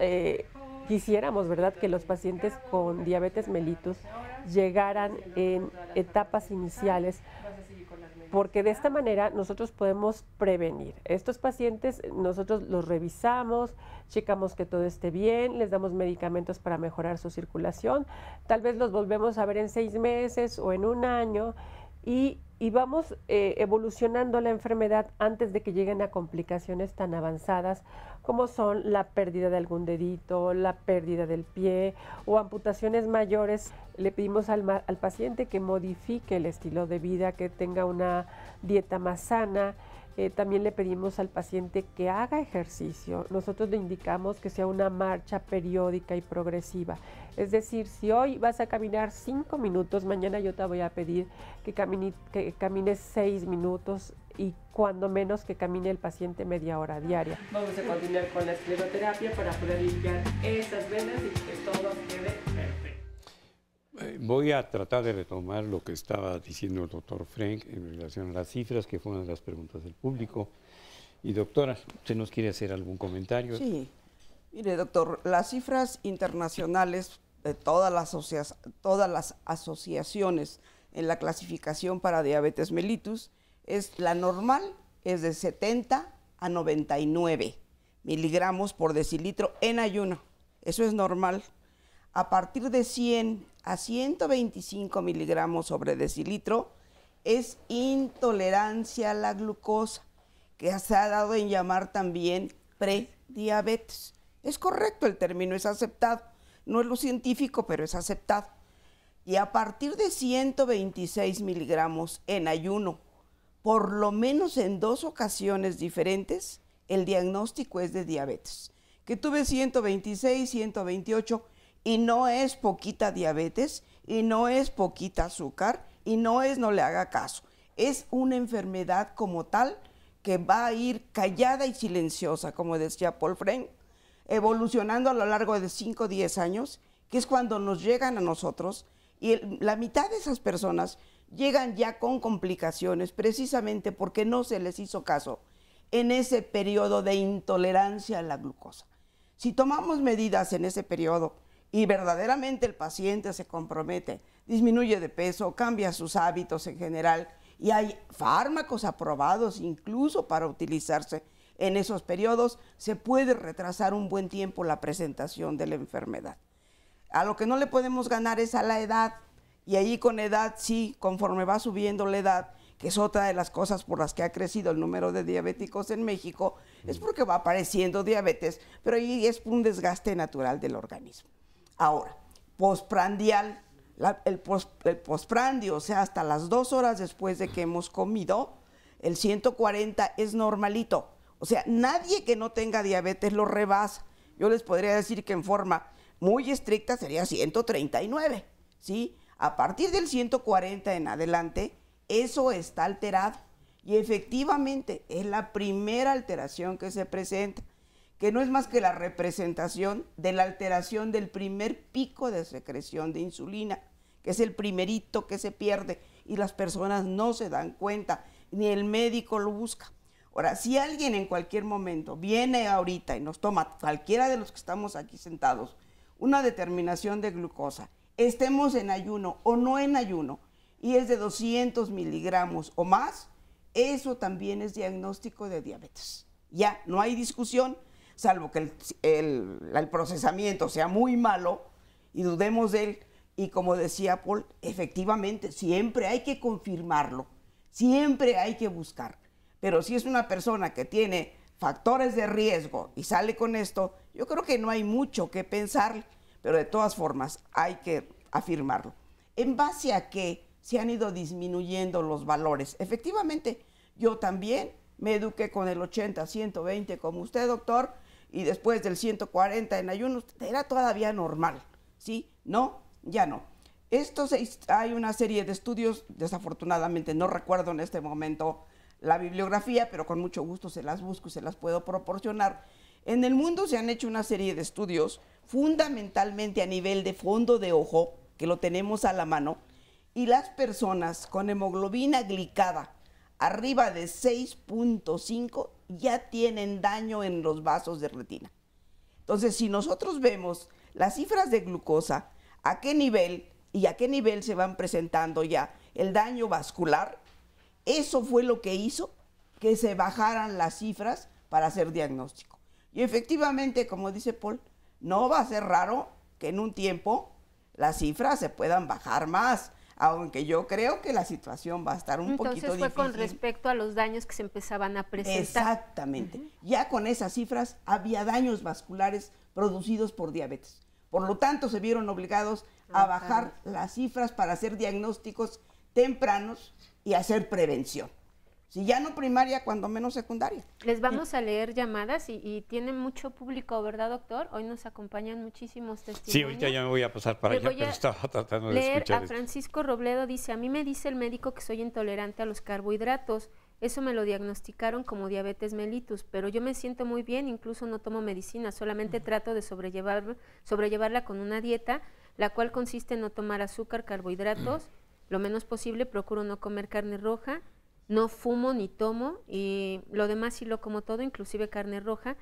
quisiéramos, ¿verdad?, que los pacientes con diabetes mellitus llegaran en etapas iniciales, porque de esta manera nosotros podemos prevenir. Estos pacientes nosotros los revisamos, checamos que todo esté bien, les damos medicamentos para mejorar su circulación, tal vez los volvemos a ver en 6 meses o en 1 año, y vamos evolucionando la enfermedad antes de que lleguen a complicaciones tan avanzadas como son la pérdida de algún dedito, la pérdida del pie o amputaciones mayores. Le pedimos al paciente que modifique el estilo de vida, que tenga una dieta más sana. También le pedimos al paciente que haga ejercicio. Nosotros le indicamos que sea una marcha periódica y progresiva. Es decir, si hoy vas a caminar 5 minutos, mañana yo te voy a pedir que camines 6 minutos, y cuando menos que camine el paciente media hora diaria. Vamos a continuar con la escleroterapia para poder limpiar esas venas y que todo quede perfecto. Voy a tratar de retomar lo que estaba diciendo el doctor Frenk en relación a las cifras, que fue una de las preguntas del público. Y doctora, ¿usted nos quiere hacer algún comentario? Sí. Mire, doctor, las cifras internacionales de todas las asociaciones en la clasificación para diabetes mellitus, la normal es de 70 a 99 miligramos por decilitro en ayuno. Eso es normal. A partir de 100 a 125 miligramos sobre decilitro es intolerancia a la glucosa, que se ha dado en llamar también prediabetes. Es correcto, el término es aceptado. No es lo científico, pero es aceptado. Y a partir de 126 miligramos en ayuno, por lo menos en 2 ocasiones diferentes, el diagnóstico es de diabetes. Que tuve 126, 128, y no es poquita diabetes, y no es poquita azúcar, y no le haga caso. Es una enfermedad como tal que va a ir callada y silenciosa, como decía Paul Frenk, evolucionando a lo largo de 5 o 10 años, que es cuando nos llegan a nosotros, y la mitad de esas personas llegan ya con complicaciones, precisamente porque no se les hizo caso en ese periodo de intolerancia a la glucosa. Si tomamos medidas en ese periodo y verdaderamente el paciente se compromete, disminuye de peso, cambia sus hábitos en general, y hay fármacos aprobados incluso para utilizarse en esos periodos, se puede retrasar un buen tiempo la presentación de la enfermedad. A lo que no le podemos ganar es a la edad. Y ahí con edad, sí, conforme va subiendo la edad, que es otra de las cosas por las que ha crecido el número de diabéticos en México, es porque va apareciendo diabetes, pero ahí es un desgaste natural del organismo. Ahora, postprandial, el postprandio, o sea, hasta las 2 horas después de que hemos comido, el 140 es normalito. O sea, nadie que no tenga diabetes lo rebasa. Yo les podría decir que en forma muy estricta sería 139, ¿sí? A partir del 140 en adelante, eso está alterado. Y efectivamente es la primera alteración que se presenta, que no es más que la representación de la alteración del primer pico de secreción de insulina, que es el primerito que se pierde y las personas no se dan cuenta, ni el médico lo busca. Ahora, si alguien en cualquier momento viene ahorita y nos toma, cualquiera de los que estamos aquí sentados, una determinación de glucosa estemos en ayuno o no en ayuno, y es de 200 miligramos o más, eso también es diagnóstico de diabetes. Ya, no hay discusión, salvo que el procesamiento sea muy malo y dudemos de él. Y como decía Paul, efectivamente, siempre hay que confirmarlo, siempre hay que buscar. Pero si es una persona que tiene factores de riesgo y sale con esto, yo creo que no hay mucho que pensar, pero de todas formas hay que afirmarlo. ¿En base a qué se han ido disminuyendo los valores? Efectivamente, yo también me eduqué con el 80, 120 como usted, doctor, y después del 140 en ayunos, era todavía normal, ¿sí? No, ya no. Hay una serie de estudios, desafortunadamente no recuerdo en este momento la bibliografía, pero con mucho gusto se las busco y se las puedo proporcionar. En el mundo se han hecho una serie de estudios, fundamentalmente a nivel de fondo de ojo, que lo tenemos a la mano, y las personas con hemoglobina glicada arriba de 6.5 ya tienen daño en los vasos de retina. Entonces, si nosotros vemos las cifras de glucosa, a qué nivel y a qué nivel se van presentando ya el daño vascular, eso fue lo que hizo que se bajaran las cifras para hacer diagnóstico. Y efectivamente, como dice Paul, no va a ser raro que en un tiempo las cifras se puedan bajar más, aunque yo creo que la situación va a estar un poquito difícil. Entonces fue con respecto a los daños que se empezaban a presentar. Exactamente. Ya con esas cifras había daños vasculares producidos por diabetes. Por lo tanto, se vieron obligados a bajar las cifras para hacer diagnósticos tempranos y hacer prevención. Si ya no primaria, cuando menos secundaria. Les vamos a leer llamadas y tiene mucho público, ¿verdad, doctor? Hoy nos acompañan muchísimos testimonios. Sí, ahorita ya me voy a pasar para allá, pero estaba tratando de escuchar. A Francisco Robledo dice, a mí me dice el médico que soy intolerante a los carbohidratos. Eso me lo diagnosticaron como diabetes mellitus, pero yo me siento muy bien, incluso no tomo medicina, solamente trato de sobrellevarla con una dieta, la cual consiste en no tomar azúcar, carbohidratos, lo menos posible, procuro no comer carne roja, no fumo ni tomo, y lo demás sí lo como todo, inclusive carne roja,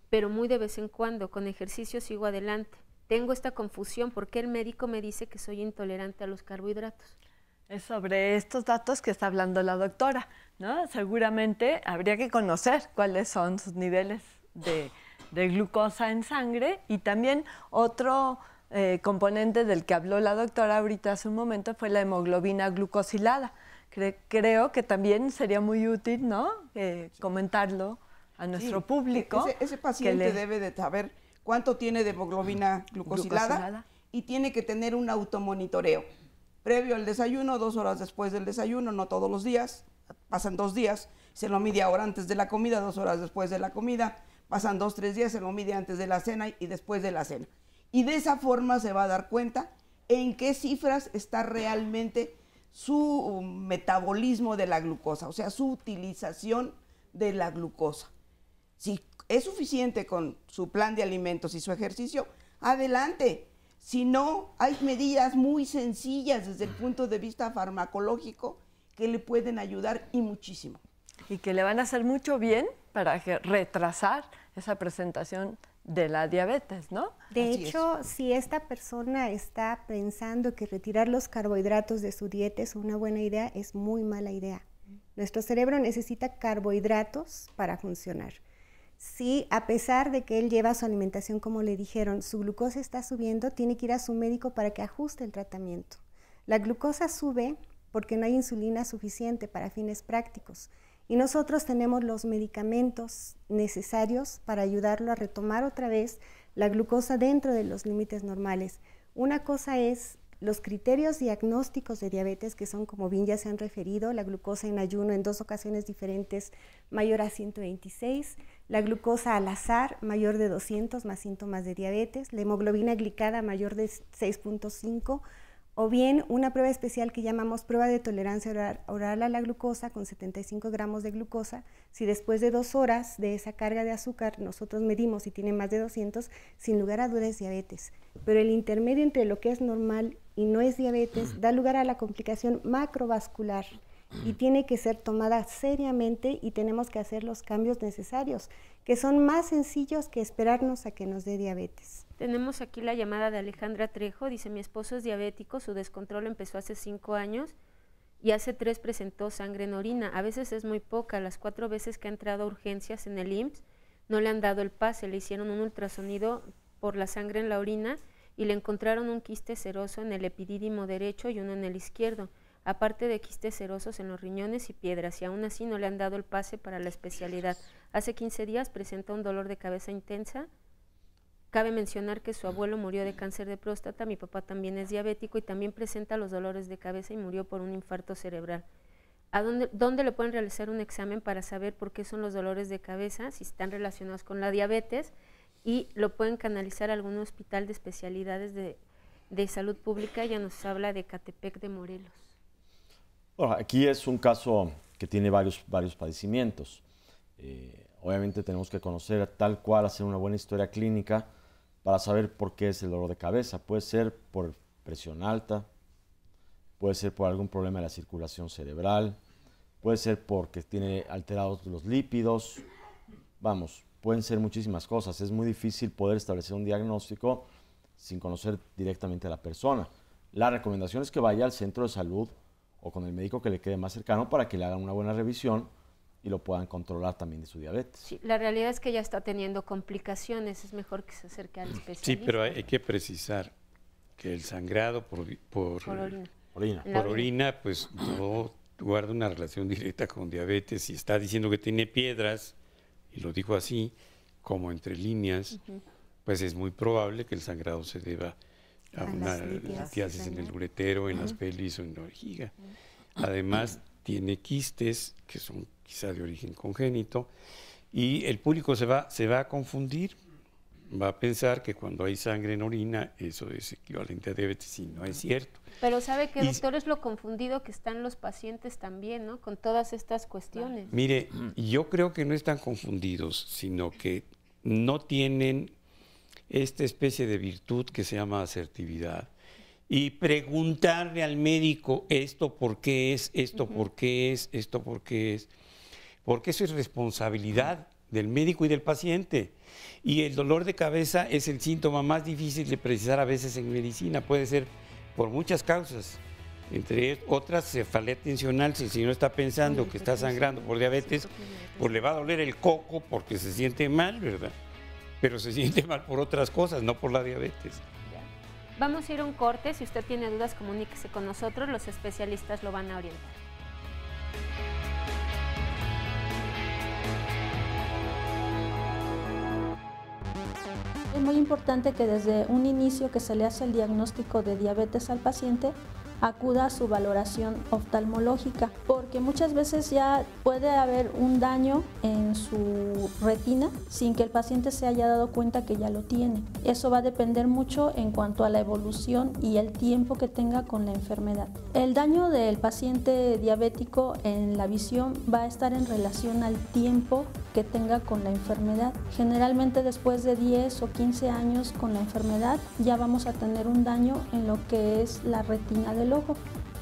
pero muy de vez en cuando, con ejercicio sigo adelante. Tengo esta confusión, porque el médico me dice que soy intolerante a los carbohidratos. Es sobre estos datos que está hablando la doctora, ¿no? Seguramente habría que conocer cuáles son sus niveles de glucosa en sangre, y también otro componente del que habló la doctora ahorita hace un momento fue la hemoglobina glucosilada. Creo que también sería muy útil, ¿no? Comentarlo a nuestro público. Ese paciente debe de saber cuánto tiene de hemoglobina glucosilada y tiene que tener un automonitoreo. Previo al desayuno, 2 horas después del desayuno, no todos los días, pasan 2 días, se lo mide ahora antes de la comida, 2 horas después de la comida, pasan 2, 3 días, se lo mide antes de la cena y después de la cena. Y de esa forma se va a dar cuenta en qué cifras está realmente su metabolismo de la glucosa, o sea, su utilización de la glucosa. Si es suficiente con su plan de alimentos y su ejercicio, adelante. Si no, hay medidas muy sencillas desde el punto de vista farmacológico que le pueden ayudar y muchísimo. Y que le van a hacer mucho bien para retrasar esa presentación de la diabetes, ¿no? De hecho, si esta persona está pensando que retirar los carbohidratos de su dieta es una buena idea, es muy mala idea. Nuestro cerebro necesita carbohidratos para funcionar. Si a pesar de que él lleva su alimentación, como le dijeron, su glucosa está subiendo, tiene que ir a su médico para que ajuste el tratamiento. La glucosa sube porque no hay insulina suficiente para fines prácticos. Y nosotros tenemos los medicamentos necesarios para ayudarlo a retomar otra vez la glucosa dentro de los límites normales. Una cosa es los criterios diagnósticos de diabetes, que son, como bien ya se han referido, la glucosa en ayuno en 2 ocasiones diferentes mayor a 126, la glucosa al azar mayor de 200 más síntomas de diabetes, la hemoglobina glicada mayor de 6.5, o bien una prueba especial que llamamos prueba de tolerancia oral a la glucosa con 75 gramos de glucosa. Si después de 2 horas de esa carga de azúcar nosotros medimos si tiene más de 200, sin lugar a dudas es diabetes. Pero el intermedio entre lo que es normal y no es diabetes da lugar a la complicación macrovascular, y tiene que ser tomada seriamente y tenemos que hacer los cambios necesarios, que son más sencillos que esperarnos a que nos dé diabetes. Tenemos aquí la llamada de Alejandra Trejo, dice: mi esposo es diabético, su descontrol empezó hace 5 años y hace 3 presentó sangre en orina, a veces es muy poca, las 4 veces que ha entrado a urgencias en el IMSS no le han dado el pase, le hicieron un ultrasonido por la sangre en la orina y le encontraron un quiste seroso en el epidídimo derecho y uno en el izquierdo, aparte de quistes serosos en los riñones y piedras, y aún así no le han dado el pase para la especialidad. Hace 15 días presenta un dolor de cabeza intensa. Cabe mencionar que su abuelo murió de cáncer de próstata, mi papá también es diabético y también presenta los dolores de cabeza y murió por un infarto cerebral. ¿A dónde le pueden realizar un examen para saber por qué son los dolores de cabeza, si están relacionados con la diabetes? Y lo pueden canalizar a algún hospital de especialidades de salud pública. Ella nos habla de Catepec de Morelos. Bueno, aquí es un caso que tiene varios padecimientos. Obviamente tenemos que conocer tal cual, hacer una buena historia clínica para saber por qué es el dolor de cabeza. Puede ser por presión alta, puede ser por algún problema de la circulación cerebral, puede ser porque tiene alterados los lípidos. Vamos, pueden ser muchísimas cosas. Es muy difícil poder establecer un diagnóstico sin conocer directamente a la persona. La recomendación es que vaya al centro de salud o con el médico que le quede más cercano para que le hagan una buena revisión y lo puedan controlar también de su diabetes. Sí, la realidad es que ya está teniendo complicaciones, es mejor que se acerque al especialista. Sí, pero hay que precisar que el sangrado por orina, pues no guarda una relación directa con diabetes. Si está diciendo que tiene piedras, y lo dijo así, como entre líneas, pues es muy probable que el sangrado se deba a una litiasis en el uretero, en las pelvis o en la vejiga. Además, tiene quistes que son quizá de origen congénito y el público se va a confundir, va a pensar que cuando hay sangre en orina eso es equivalente a diabetes y no es cierto. Pero sabe que, doctor, es lo confundido que están los pacientes también, ¿no? Con todas estas cuestiones. Mire, yo creo que no están confundidos, sino que no tienen esta especie de virtud que se llama asertividad. Y preguntarle al médico esto por qué es, esto por qué es, esto por qué es. Porque eso es responsabilidad del médico y del paciente. Y el dolor de cabeza es el síntoma más difícil de precisar a veces en medicina. Puede ser por muchas causas, entre otras cefalea tensional. Si el señor está pensando que está sangrando por diabetes, pues le va a doler el coco porque se siente mal, ¿verdad? Pero se siente mal por otras cosas, no por la diabetes. Vamos a ir a un corte. Si usted tiene dudas, comuníquese con nosotros, los especialistas lo van a orientar. Es muy importante que desde un inicio que se le hace el diagnóstico de diabetes al paciente, acuda a su valoración oftalmológica, porque muchas veces ya puede haber un daño en su retina sin que el paciente se haya dado cuenta que ya lo tiene. Eso va a depender mucho en cuanto a la evolución y el tiempo que tenga con la enfermedad. El daño del paciente diabético en la visión va a estar en relación al tiempo que tenga con la enfermedad. Generalmente después de 10 o 15 años con la enfermedad ya vamos a tener un daño en lo que es la retina del ojo,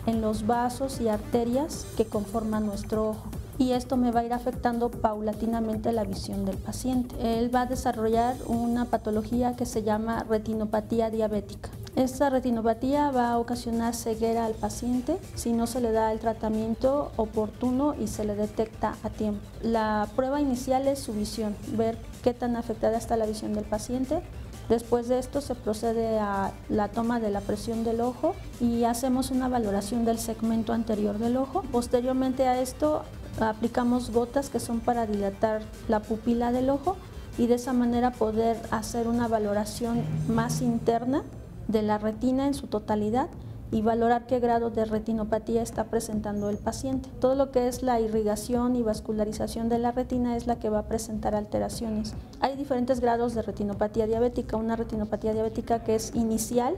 en los vasos y arterias que conforman nuestro ojo. Y esto me va a ir afectando paulatinamente la visión del paciente. Él va a desarrollar una patología que se llama retinopatía diabética. Esta retinopatía va a ocasionar ceguera al paciente si no se le da el tratamiento oportuno y se le detecta a tiempo. La prueba inicial es su visión, ver qué tan afectada está la visión del paciente. Después de esto se procede a la toma de la presión del ojo y hacemos una valoración del segmento anterior del ojo. Posteriormente a esto aplicamos gotas que son para dilatar la pupila del ojo y de esa manera poder hacer una valoración más interna de la retina en su totalidad y valorar qué grado de retinopatía está presentando el paciente. Todo lo que es la irrigación y vascularización de la retina es la que va a presentar alteraciones. Hay diferentes grados de retinopatía diabética. Una retinopatía diabética que es inicial,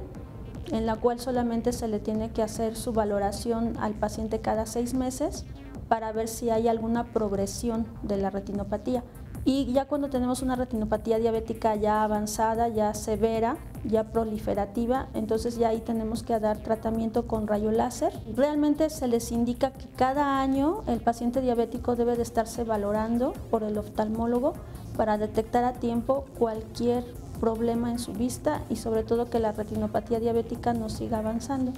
en la cual solamente se le tiene que hacer su valoración al paciente cada 6 meses para ver si hay alguna progresión de la retinopatía. Y ya cuando tenemos una retinopatía diabética ya avanzada, ya severa, ya proliferativa, entonces ya ahí tenemos que dar tratamiento con rayo láser. Realmente se les indica que cada año el paciente diabético debe de estarse valorando por el oftalmólogo para detectar a tiempo cualquier problema en su vista y sobre todo que la retinopatía diabética no siga avanzando.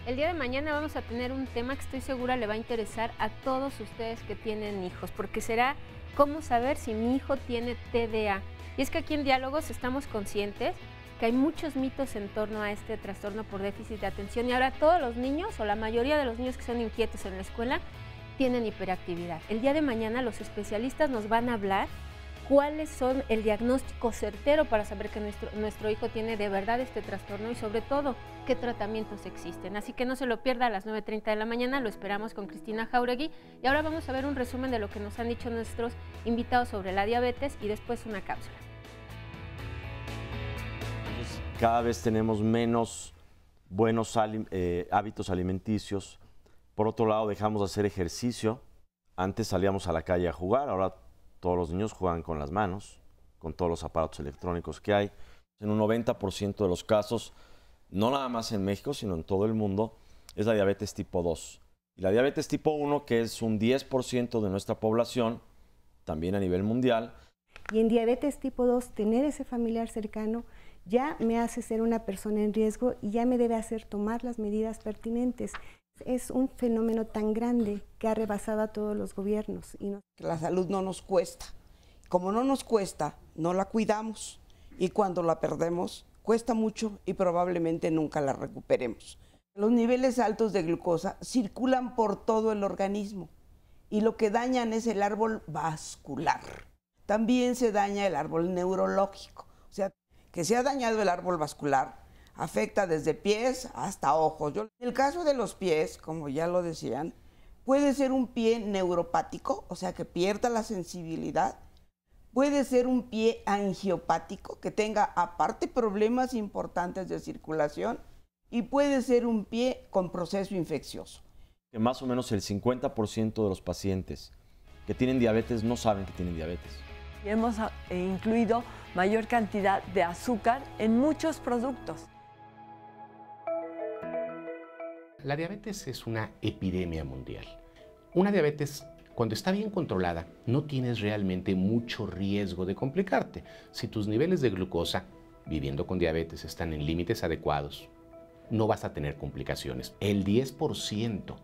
El día de mañana vamos a tener un tema que estoy segura le va a interesar a todos ustedes que tienen hijos, porque será cómo saber si mi hijo tiene TDA. Y es que aquí en Diálogos estamos conscientes que hay muchos mitos en torno a este trastorno por déficit de atención y ahora todos los niños o la mayoría de los niños que son inquietos en la escuela tienen hiperactividad. El día de mañana los especialistas nos van a hablar cuáles son el diagnóstico certero para saber que nuestro hijo tiene de verdad este trastorno y sobre todo qué tratamientos existen. Así que no se lo pierda a las 9:30 de la mañana, lo esperamos con Cristina Jauregui y ahora vamos a ver un resumen de lo que nos han dicho nuestros invitados sobre la diabetes y después una cápsula. Cada vez tenemos menos buenos hábitos alimenticios. Por otro lado, dejamos de hacer ejercicio. Antes salíamos a la calle a jugar, ahora todos los niños juegan con las manos, con todos los aparatos electrónicos que hay. En un 90% de los casos, no nada más en México, sino en todo el mundo, es la diabetes tipo 2. Y la diabetes tipo 1, que es un 10% de nuestra población, también a nivel mundial. Y en diabetes tipo 2, tener ese familiar cercano ya me hace ser una persona en riesgo y ya me debe hacer tomar las medidas pertinentes. Es un fenómeno tan grande que ha rebasado a todos los gobiernos. La salud no nos cuesta. Como no nos cuesta, no la cuidamos. Y cuando la perdemos, cuesta mucho y probablemente nunca la recuperemos. Los niveles altos de glucosa circulan por todo el organismo y lo que dañan es el árbol vascular. También se daña el árbol neurológico. O sea, que se ha dañado el árbol vascular afecta desde pies hasta ojos. En el caso de los pies, como ya lo decían, puede ser un pie neuropático, o sea que pierda la sensibilidad. Puede ser un pie angiopático, que tenga aparte problemas importantes de circulación. Y puede ser un pie con proceso infeccioso. Que más o menos el 50% de los pacientes que tienen diabetes no saben que tienen diabetes. Y hemos incluido mayor cantidad de azúcar en muchos productos. La diabetes es una epidemia mundial. Una diabetes, cuando está bien controlada, no tienes realmente mucho riesgo de complicarte. Si tus niveles de glucosa, viviendo con diabetes, están en límites adecuados, no vas a tener complicaciones. El 10%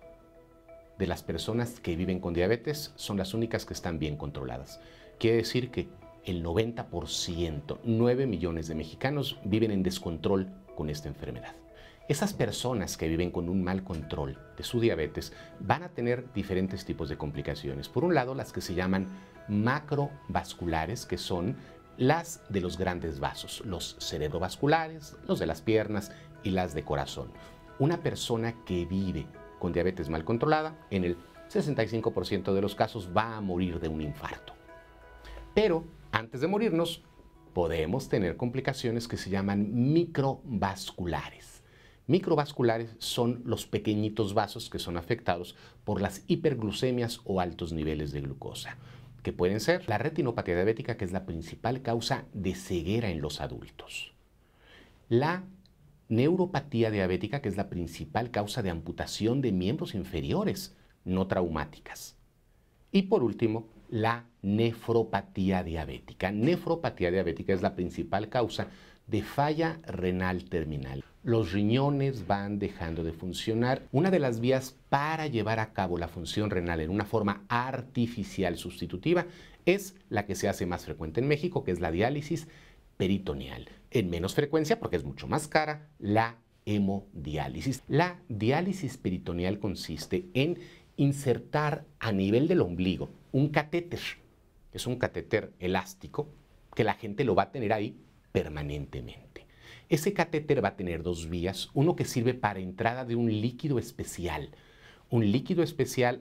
de las personas que viven con diabetes son las únicas que están bien controladas. Quiere decir que el 90%, 9 millones de mexicanos, viven en descontrol con esta enfermedad. Esas personas que viven con un mal control de su diabetes van a tener diferentes tipos de complicaciones. Por un lado, las que se llaman macrovasculares, que son las de los grandes vasos, los cerebrovasculares, los de las piernas y las de corazón. Una persona que vive con diabetes mal controlada, en el 65% de los casos va a morir de un infarto. Pero antes de morirnos, podemos tener complicaciones que se llaman microvasculares. Microvasculares son los pequeñitos vasos que son afectados por las hiperglucemias o altos niveles de glucosa, que pueden ser la retinopatía diabética, que es la principal causa de ceguera en los adultos, la neuropatía diabética, que es la principal causa de amputación de miembros inferiores no traumáticas, y por último, la nefropatía diabética. Nefropatía diabética es la principal causa de falla renal terminal. Los riñones van dejando de funcionar. Una de las vías para llevar a cabo la función renal en una forma artificial sustitutiva es la que se hace más frecuente en México, que es la diálisis peritoneal. En menos frecuencia, porque es mucho más cara, la hemodiálisis. La diálisis peritoneal consiste en insertar a nivel del ombligo un catéter, que es un catéter elástico, que la gente lo va a tener ahí permanentemente. Ese catéter va a tener dos vías, uno que sirve para entrada de un líquido especial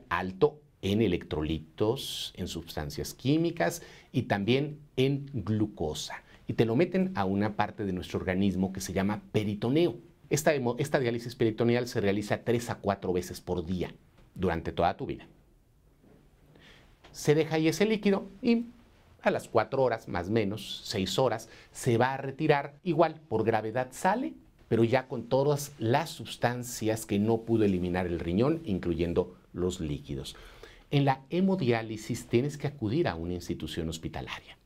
alto en electrolitos, en sustancias químicas y también en glucosa. Y te lo meten a una parte de nuestro organismo que se llama peritoneo. Esta diálisis peritoneal se realiza 3 a 4 veces por día durante toda tu vida. Se deja ahí ese líquido y a las 4 horas, más o menos, 6 horas, se va a retirar. Igual, por gravedad sale, pero ya con todas las sustancias que no pudo eliminar el riñón, incluyendo los líquidos. En la hemodiálisis tienes que acudir a una institución hospitalaria.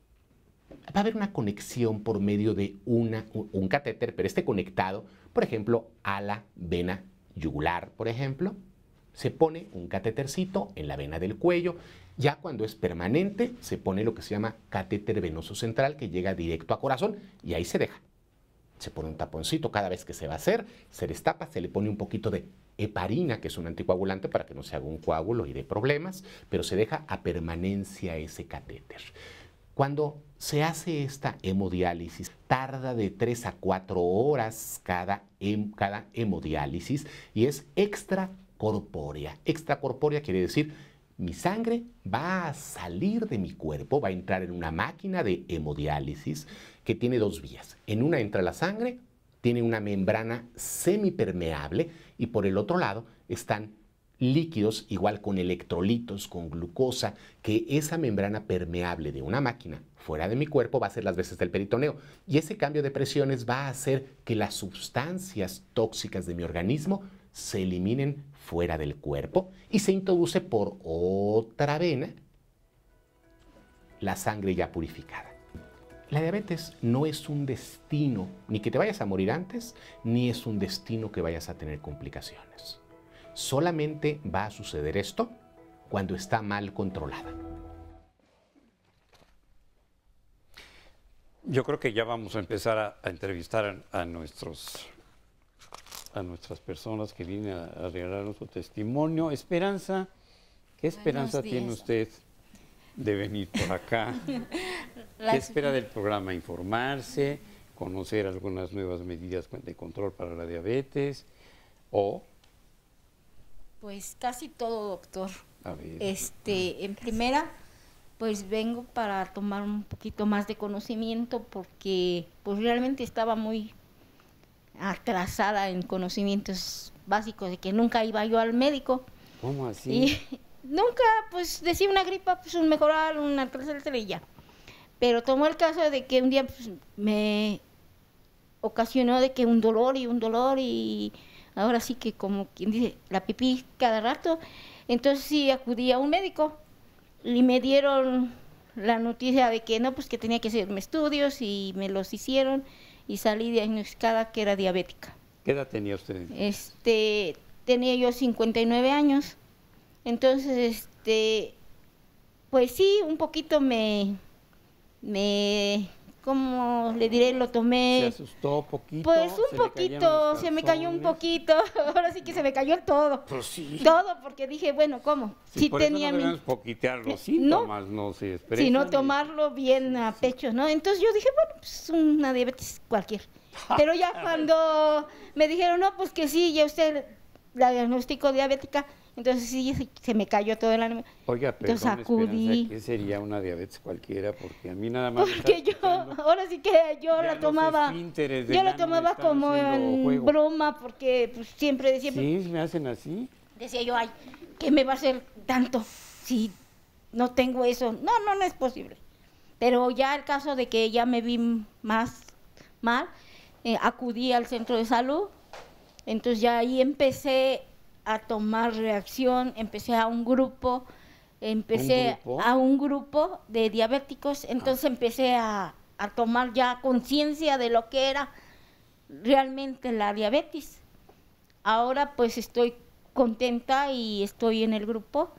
Va a haber una conexión por medio de un catéter, pero esté conectado, por ejemplo, a la vena yugular, por ejemplo. Se pone un catétercito en la vena del cuello. Ya cuando es permanente, se pone lo que se llama catéter venoso central, que llega directo a corazón, y ahí se deja. Se pone un taponcito cada vez que se va a hacer, se destapa, se le pone un poquito de heparina, que es un anticoagulante, para que no se haga un coágulo y dé problemas, pero se deja a permanencia ese catéter. Cuando se hace esta hemodiálisis, tarda de 3 a 4 horas cada hemodiálisis y es extracorpórea. Extracorpórea quiere decir, mi sangre va a salir de mi cuerpo, va a entrar en una máquina de hemodiálisis que tiene 2 vías. En una entra la sangre, tiene una membrana semipermeable y por el otro lado están líquidos, igual con electrolitos, con glucosa, que esa membrana permeable de una máquina fuera de mi cuerpo va a hacer las veces del peritoneo. Y ese cambio de presiones va a hacer que las sustancias tóxicas de mi organismo se eliminen fuera del cuerpo y se introduce por otra vena la sangre ya purificada. La diabetes no es un destino, ni que te vayas a morir antes, ni es un destino que vayas a tener complicaciones. Solamente va a suceder esto cuando está mal controlada. Yo creo que ya vamos a empezar a entrevistar a nuestras personas que vienen a regalarnos su testimonio. Esperanza, ¿qué esperanza tiene usted de venir por acá? ¿Qué espera del programa? ¿Informarse? ¿Conocer algunas nuevas medidas de control para la diabetes? ¿O...? Pues casi todo, doctor. A ver. En primera, pues vengo para tomar un poquito más de conocimiento porque pues realmente estaba muy atrasada en conocimientos básicos de que nunca iba yo al médico. ¿Cómo así? Y nunca, pues decía una gripa, pues un mejorar, una tercera y ya. Pero tomó el caso de que un día pues, me ocasionó de que un dolor y ahora sí que como quien dice, la pipí cada rato. Entonces sí acudí a un médico y me dieron la noticia de que no, pues que tenía que hacerme estudios y me los hicieron y salí diagnosticada que era diabética. ¿Qué edad tenía usted? Tenía yo 59 años. Entonces, pues sí, un poquito ¿cómo le diré? Lo tomé. ¿Se asustó poquito? Pues un poquito, se me cayó un poquito. Ahora sí que se me cayó todo. Pues sí. Todo, porque dije, bueno, ¿cómo? Sí, por tenía eso no debemos poquitear los síntomas, no se expresan. Sino tomarlo bien a pecho, ¿no? Entonces yo dije, bueno, pues una diabetes cualquiera. Pero ya cuando me dijeron, no, pues que sí, ya usted la diagnosticó diabética, entonces sí, se me cayó todo el ánimo. Oiga, perdón, entonces acudí. ¿Qué sería una diabetes cualquiera? Porque a mí nada más... Porque ahora sí que yo la tomaba como en broma, porque pues, siempre... Sí, me hacen así. Decía yo, ay, ¿qué me va a hacer tanto si no tengo eso? No es posible. Pero ya el caso de que ya me vi más mal, acudí al centro de salud, entonces ya ahí empecé a tomar reacción, empecé a un grupo de diabéticos, entonces empecé a tomar ya conciencia de lo que era realmente la diabetes. Ahora pues estoy contenta y estoy en el grupo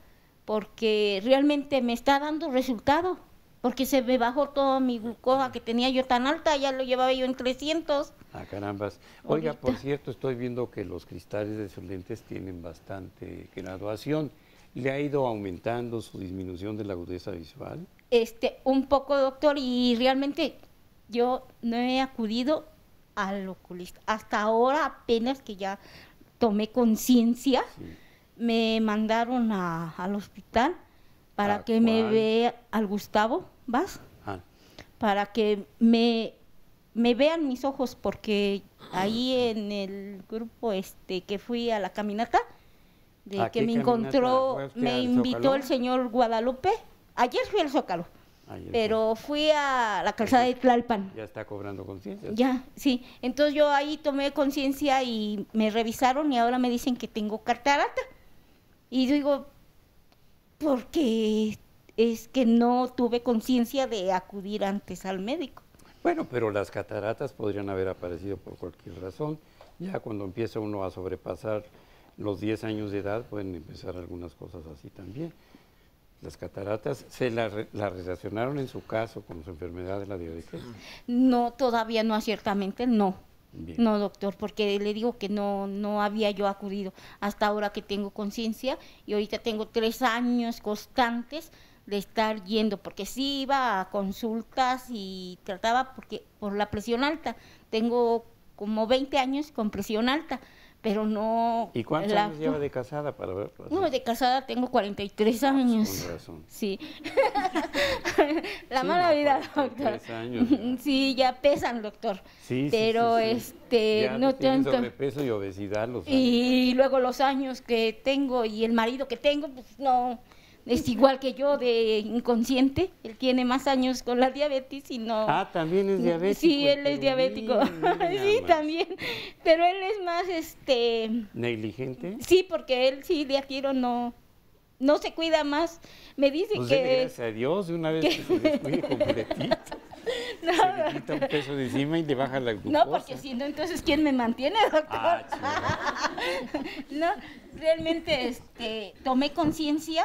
porque realmente me está dando resultado, porque se me bajó toda mi glucosa que tenía yo tan alta, ya lo llevaba yo en 300. Ah, carambas. Oiga, por cierto, estoy viendo que los cristales de sus lentes tienen bastante graduación. ¿Le ha ido aumentando su disminución de la agudeza visual? Un poco, doctor, y realmente yo no he acudido al oculista. Hasta ahora, apenas que ya tomé conciencia, me mandaron al hospital para que me vea al Gustavo, ¿vas? Para que me me vean mis ojos, porque ahí en el grupo que fui a la caminata, de que me encontró, me invitó el señor Guadalupe. Ayer fui al Zócalo, pero fui a la calzada de Tlalpan. Ya está cobrando conciencia. Ya, sí. Entonces yo ahí tomé conciencia y me revisaron y ahora me dicen que tengo catarata. Y digo, porque es que no tuve conciencia de acudir antes al médico. Bueno, pero las cataratas podrían haber aparecido por cualquier razón. Ya cuando empieza uno a sobrepasar los 10 años de edad, pueden empezar algunas cosas así también. Las cataratas, ¿se la relacionaron en su caso con su enfermedad de la diabetes? No, todavía no, ciertamente no. Bien. No, doctor, porque le digo que no había yo acudido hasta ahora que tengo conciencia, y ahorita tengo 3 años constantes de estar yendo, porque sí iba a consultas y trataba por la presión alta. Tengo como 20 años con presión alta, pero no... ¿Y cuántos años lleva de casada para verlo? No, de casada tengo 43 años. Con razón. Sí. La mala vida, doctor. Años, sí, ya pesan, doctor. Sí, pero ya no tienen tanto. Sobrepeso y obesidad. Y luego los años que tengo y el marido que tengo, pues no... Es igual que yo, de inconsciente. Él tiene más años con la diabetes y no... Ah, ¿también es diabético? Sí, él es diabético. Sí, también. Pero él es más, ¿negligente? Sí, porque él sí, de aquí no se cuida más. Me dice pues que... Gracias a Dios, de una vez que se descuide completito. Se le quita un peso de encima y le baja la glucosa. No, porque si no, entonces, ¿quién me mantiene, doctor? No, realmente tomé conciencia.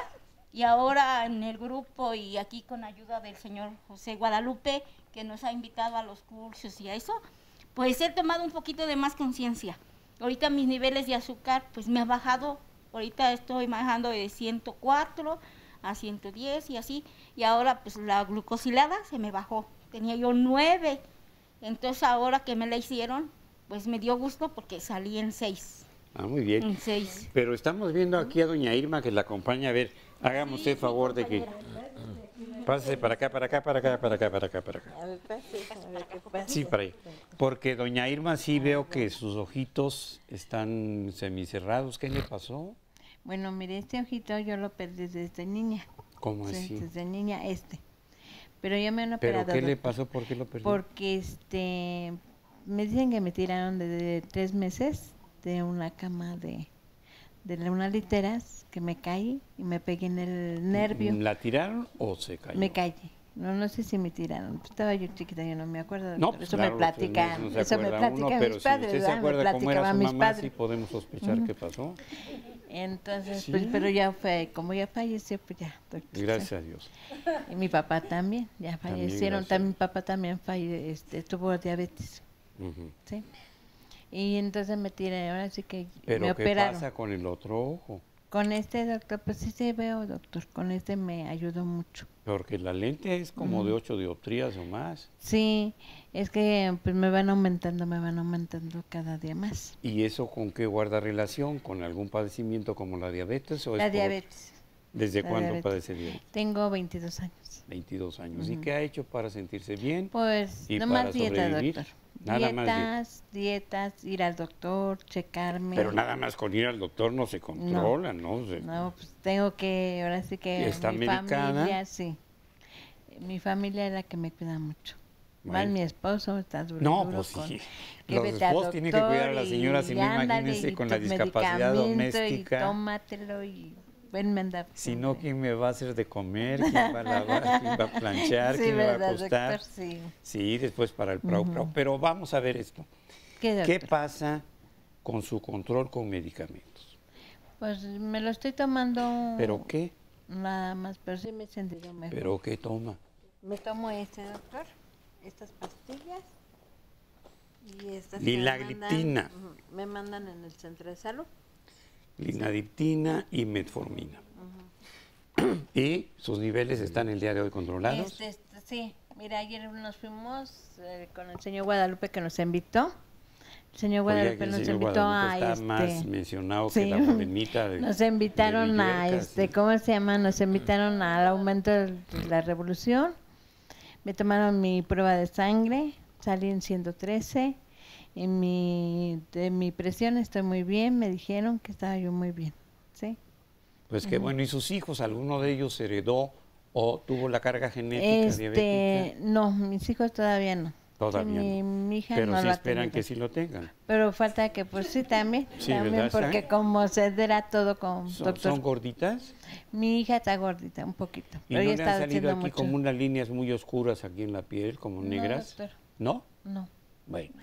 Y ahora en el grupo y aquí con ayuda del señor José Guadalupe, que nos ha invitado a los cursos y a eso, pues he tomado un poquito de más conciencia. Ahorita mis niveles de azúcar pues me ha bajado, ahorita estoy bajando de 104 a 110 y así, y ahora pues la glucosilada se me bajó, tenía yo 9, entonces ahora que me la hicieron, pues me dio gusto porque salí en 6. Ah, muy bien. En 6. Pero estamos viendo aquí a doña Irma que la acompaña. A ver, hágame usted favor de que... Pásese para acá, para acá, para acá, para acá, para acá, para acá. Sí, para ahí. Porque doña Irma sí veo que sus ojitos están semicerrados. ¿Qué le pasó? Bueno, mire, este ojito yo lo perdí desde niña. ¿Cómo así? Desde niña Pero ya me han operado. ¿Pero qué le pasó? ¿Por qué lo perdió? Porque me dicen que me tiraron desde 3 meses de una cama de unas literas, que me caí y me pegué en el nervio. ¿La tiraron o se cayó? Me caí. No sé si me tiraron. Estaba yo chiquita, yo no me acuerdo. No, pues eso claro, me platican. no eso me platican pero mis padres. Si usted se acuerda cómo era su mamá, padres. sí podemos sospechar qué pasó. Entonces, ¿Sí? pues, pero ya fue, como ya falleció, pues ya, doctor. Gracias a Dios. Y mi papá también, ya fallecieron. También mi papá también tuvo diabetes. ¿Sí? Y entonces me tiré, ahora sí que ¿Pero me operaron. qué pasa con el otro ojo? Con doctor, pues sí veo, doctor, con me ayudó mucho. Porque la lente es como de 8 dioptrías o más. Sí, es que pues me van aumentando cada día más. ¿Y eso con qué guarda relación? ¿Con algún padecimiento como la diabetes? ¿O La diabetes. ¿Desde cuándo padece diabetes? Tengo 22 años. 22 años. ¿Y qué ha hecho para sentirse bien? Pues y nomás para dieta, sobrevivir? doctor. Nada más dietas, ir al doctor, checarme. Pero nada más con ir al doctor no se controla, ¿no? No, pues tengo que, ahora sí que ¿Está mi medicada? familia, sí. Mi familia es la que me cuida mucho. Más mi esposo está duro. No, pues sí. Los esposos tienen que cuidar a las señoras, y no imagínense con la discapacidad doméstica. Y tómatelo y ven, me anda. Si no, ¿quién me va a hacer de comer? ¿Quién va a lavar? ¿Quién va a planchar? Sí, ¿Quién me va a verdad, acostar? doctor, sí. Sí, después para el prau. Pero vamos a ver esto. ¿Qué pasa con su control con medicamentos? Pues me lo estoy tomando. ¿Pero qué? Nada más, pero sí me he sentido mejor. ¿Pero qué toma? Me tomo doctor, estas pastillas y estas Linagliptina. me mandan en el centro de salud. Linadiptina y metformina. ¿Y sus niveles están el día de hoy controlados? Sí, mira, ayer nos fuimos con el señor Guadalupe que nos invitó. El señor Guadalupe nos invitó a está más mencionado que la morenita de, nos invitaron ¿cómo se llama? Nos invitaron al aumento de la revolución. Me tomaron mi prueba de sangre, salí en 113. De mi presión estoy muy bien, me dijeron que estaba yo muy bien, ¿sí? Pues qué bueno, ¿y sus hijos, alguno de ellos heredó o tuvo la carga genética diabética? No, mis hijos todavía no. Todavía sí, no. Mi hija pero no sí lo esperan tenido. que sí lo tengan. Pero falta que pues sí también, Sí, también ¿verdad? porque como se verá todo con doctor. ¿Son gorditas? Mi hija está gordita, un poquito. ¿Y pero no ella le han está salido aquí mucho. como unas líneas muy oscuras aquí en la piel, como negras? Doctor. ¿No? No. Bueno.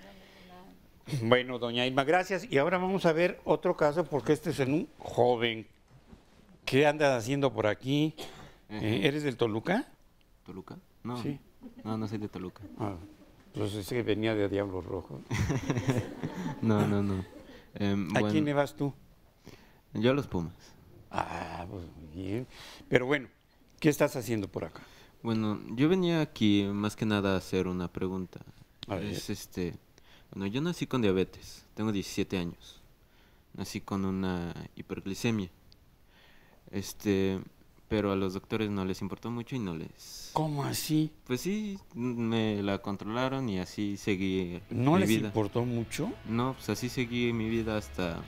Bueno, doña Irma, gracias. Y ahora vamos a ver otro caso, porque este es en un joven. ¿Qué andas haciendo por aquí? ¿Eres del Toluca? ¿Toluca? No, sí. No soy de Toluca. Ah, pues es que venía de Diablo Rojo. No. ¿A quién le vas tú? Yo a los Pumas. Ah, pues bien. Pero bueno, ¿qué estás haciendo por acá? Bueno, yo venía aquí más que nada a hacer una pregunta. A ver. Bueno, yo nací con diabetes, tengo 17 años. Nací con una hiperglicemia. Pero a los doctores no les importó mucho y no les... ¿Cómo así? Pues sí, me la controlaron y así seguí ¿No mi les vida. importó mucho? No, pues así seguí mi vida hasta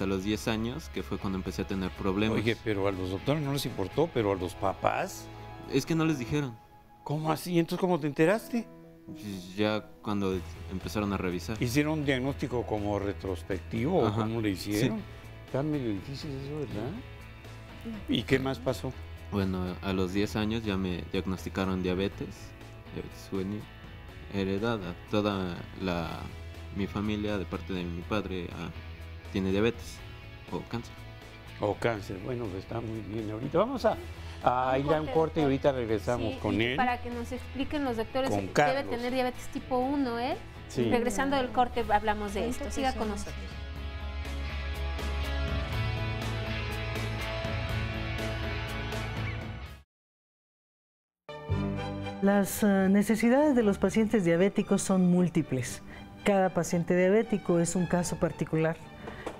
los 10 años, que fue cuando empecé a tener problemas. Oye, pero a los doctores no les importó, pero a los papás... Es que no les dijeron. ¿Cómo así? ¿Entonces cómo te enteraste? Pues ya cuando empezaron a revisar. ¿Hicieron un diagnóstico como retrospectivo o cómo le hicieron? Sí. Está medio difícil eso, ¿verdad? ¿Y qué más pasó? Bueno, a los 10 años ya me diagnosticaron diabetes juvenil, heredada. Mi familia, de parte de mi padre, tiene diabetes o cáncer. O cáncer, bueno, pues está muy bien. Ahorita vamos a ir a un corte y ahorita regresamos con él. Para que nos expliquen los doctores, con debe Carlos. tener diabetes tipo 1, ¿eh? Sí. Regresando del corte hablamos de esto. Siga con nosotros. Las necesidades de los pacientes diabéticos son múltiples. Cada paciente diabético es un caso particular.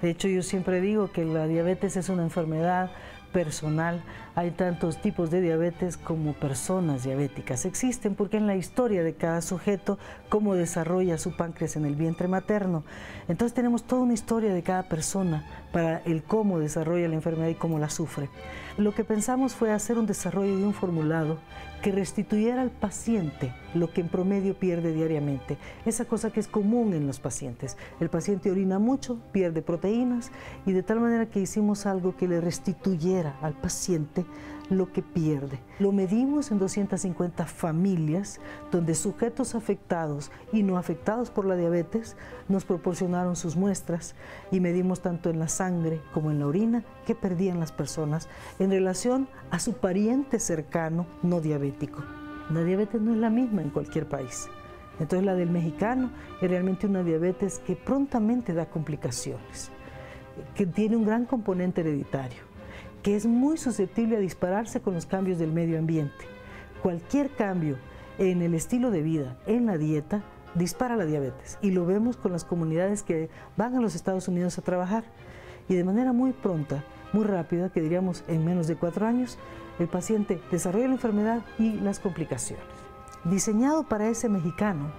De hecho, yo siempre digo que la diabetes es una enfermedad personal. Hay tantos tipos de diabetes como personas diabéticas. Existen porque en la historia de cada sujeto, cómo desarrolla su páncreas en el vientre materno. Entonces tenemos toda una historia de cada persona para el cómo desarrolla la enfermedad y cómo la sufre. Lo que pensamos fue hacer un desarrollo de un formulado que restituyera al paciente lo que en promedio pierde diariamente. Esa cosa que es común en los pacientes. El paciente orina mucho, pierde proteínas y de tal manera que hicimos algo que le restituyera al paciente lo que pierde. Lo medimos en 250 familias donde sujetos afectados y no afectados por la diabetes nos proporcionaron sus muestras y medimos tanto en la sangre como en la orina que perdían las personas en relación a su pariente cercano no diabético. La diabetes no es la misma en cualquier país. Entonces la del mexicano es realmente una diabetes que prontamente da complicaciones, que tiene un gran componente hereditario, que es muy susceptible a dispararse con los cambios del medio ambiente. Cualquier cambio en el estilo de vida, en la dieta, dispara la diabetes. Y lo vemos con las comunidades que van a los Estados Unidos a trabajar. Y de manera muy pronta, muy rápida, que diríamos en menos de 4 años, el paciente desarrolla la enfermedad y las complicaciones. Diseñado para ese mexicano,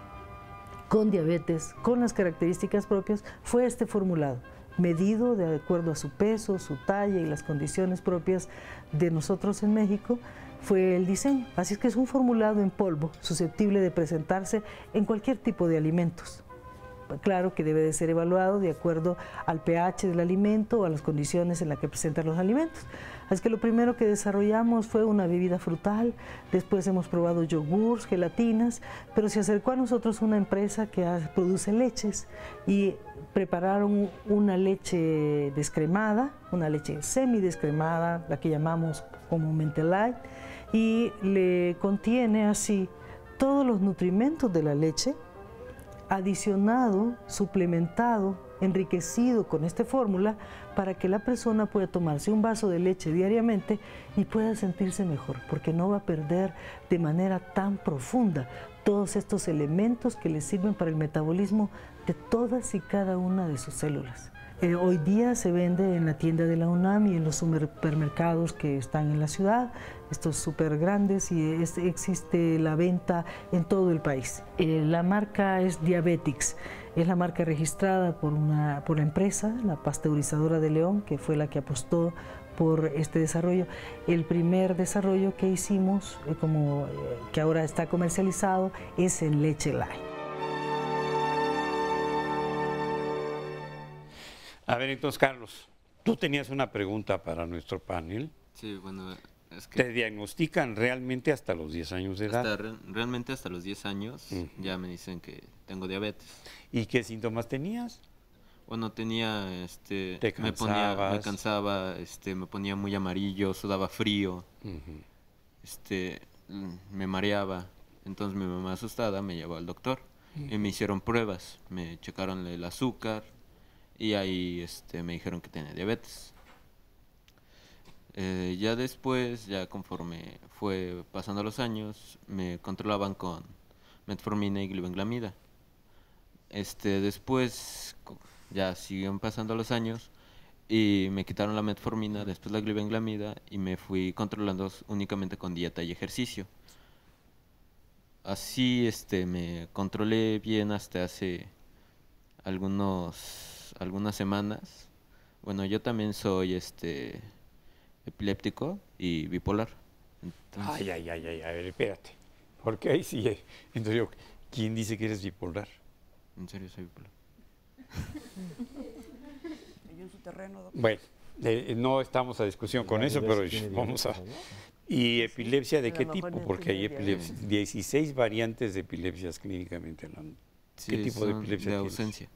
con diabetes, con las características propias, fue este formulado, medido de acuerdo a su peso, su talla y las condiciones propias de nosotros en México, fue el diseño. Así es que es un formulado en polvo, susceptible de presentarse en cualquier tipo de alimentos. Claro que debe de ser evaluado de acuerdo al pH del alimento o a las condiciones en las que presentan los alimentos. Así que lo primero que desarrollamos fue una bebida frutal, después hemos probado yogures, gelatinas, pero se acercó a nosotros una empresa que produce leches y prepararon una leche descremada, una leche semidescremada, la que llamamos comúnmente light, y le contiene así todos los nutrimentos de la leche, adicionado, suplementado, enriquecido con esta fórmula para que la persona pueda tomarse un vaso de leche diariamente y pueda sentirse mejor, porque no va a perder de manera tan profunda todos estos elementos que le sirven para el metabolismo de todas y cada una de sus células. Hoy día se vende en la tienda de la UNAM y en los supermercados que están en la ciudad, estos súper grandes, y existe la venta en todo el país. La marca es Diabetics, es la marca registrada por la empresa, la pasteurizadora de León, que fue la que apostó por este desarrollo. El primer desarrollo que hicimos, que ahora está comercializado, es en leche light. A ver, entonces, Carlos, tú tenías una pregunta para nuestro panel. Sí, bueno, es que... ¿Te diagnostican realmente hasta los 10 años de edad? Realmente hasta los 10 años ya me dicen que tengo diabetes. ¿Y qué síntomas tenías? Bueno, tenía, ¿Te cansabas? me cansaba, me ponía muy amarillo, sudaba frío, me mareaba. Entonces mi mamá, asustada, me llevó al doctor y me hicieron pruebas, me checaron el azúcar y ahí me dijeron que tenía diabetes. Ya después, ya conforme fue pasando los años, me controlaban con metformina y glibenclamida. Después ya siguieron pasando los años y me quitaron la metformina, después la glibenclamida, y me fui controlando únicamente con dieta y ejercicio. Así me controlé bien hasta hace algunas semanas. Bueno, yo también soy epiléptico y bipolar. Entonces... Ay, a ver, espérate. Porque ahí sí, entonces ¿quién dice que eres bipolar? En serio, soy bipolar. En su terreno, doctor. Bueno, no estamos a discusión con eso, pero vamos a... ¿Y epilepsia de qué tipo? Porque hay 16 variantes de epilepsias clínicamente hablando. ¿Qué tipo de epilepsia de ausencia.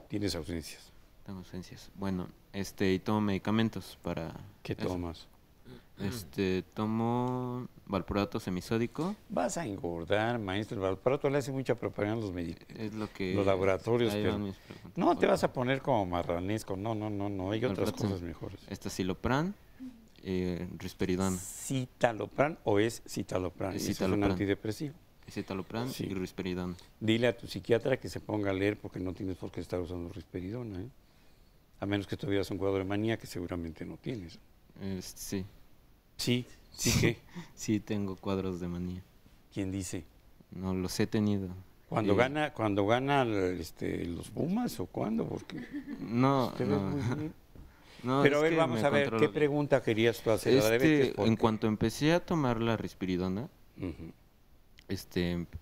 ¿Tienes ausencias? Tengo ausencias. Bueno, y tomo medicamentos para... ¿Qué tomas? Tomo valproato semisódico. Vas a engordar, maestro. El valproato le hace mucha propaganda a los es lo que los laboratorios. Pero no te vas a poner como marranesco. No. Hay otras cosas mejores. Citalopram, risperidona. ¿Citalopram o es citalopram? Es un antidepresivo. Citalopram y risperidona. Dile a tu psiquiatra que se ponga a leer porque no tienes por qué estar usando risperidona, ¿eh? A menos que tuvieras un cuadro de manía, que seguramente no tienes. Sí. ¿Sí? ¿Sí qué? Sí, tengo cuadros de manía. ¿Quién dice? No, los he tenido. ¿Cuando gana los Pumas o cuándo? Porque no. Pero a ver, vamos a ver, ¿qué pregunta querías tú hacer? En cuanto empecé a tomar la risperidona,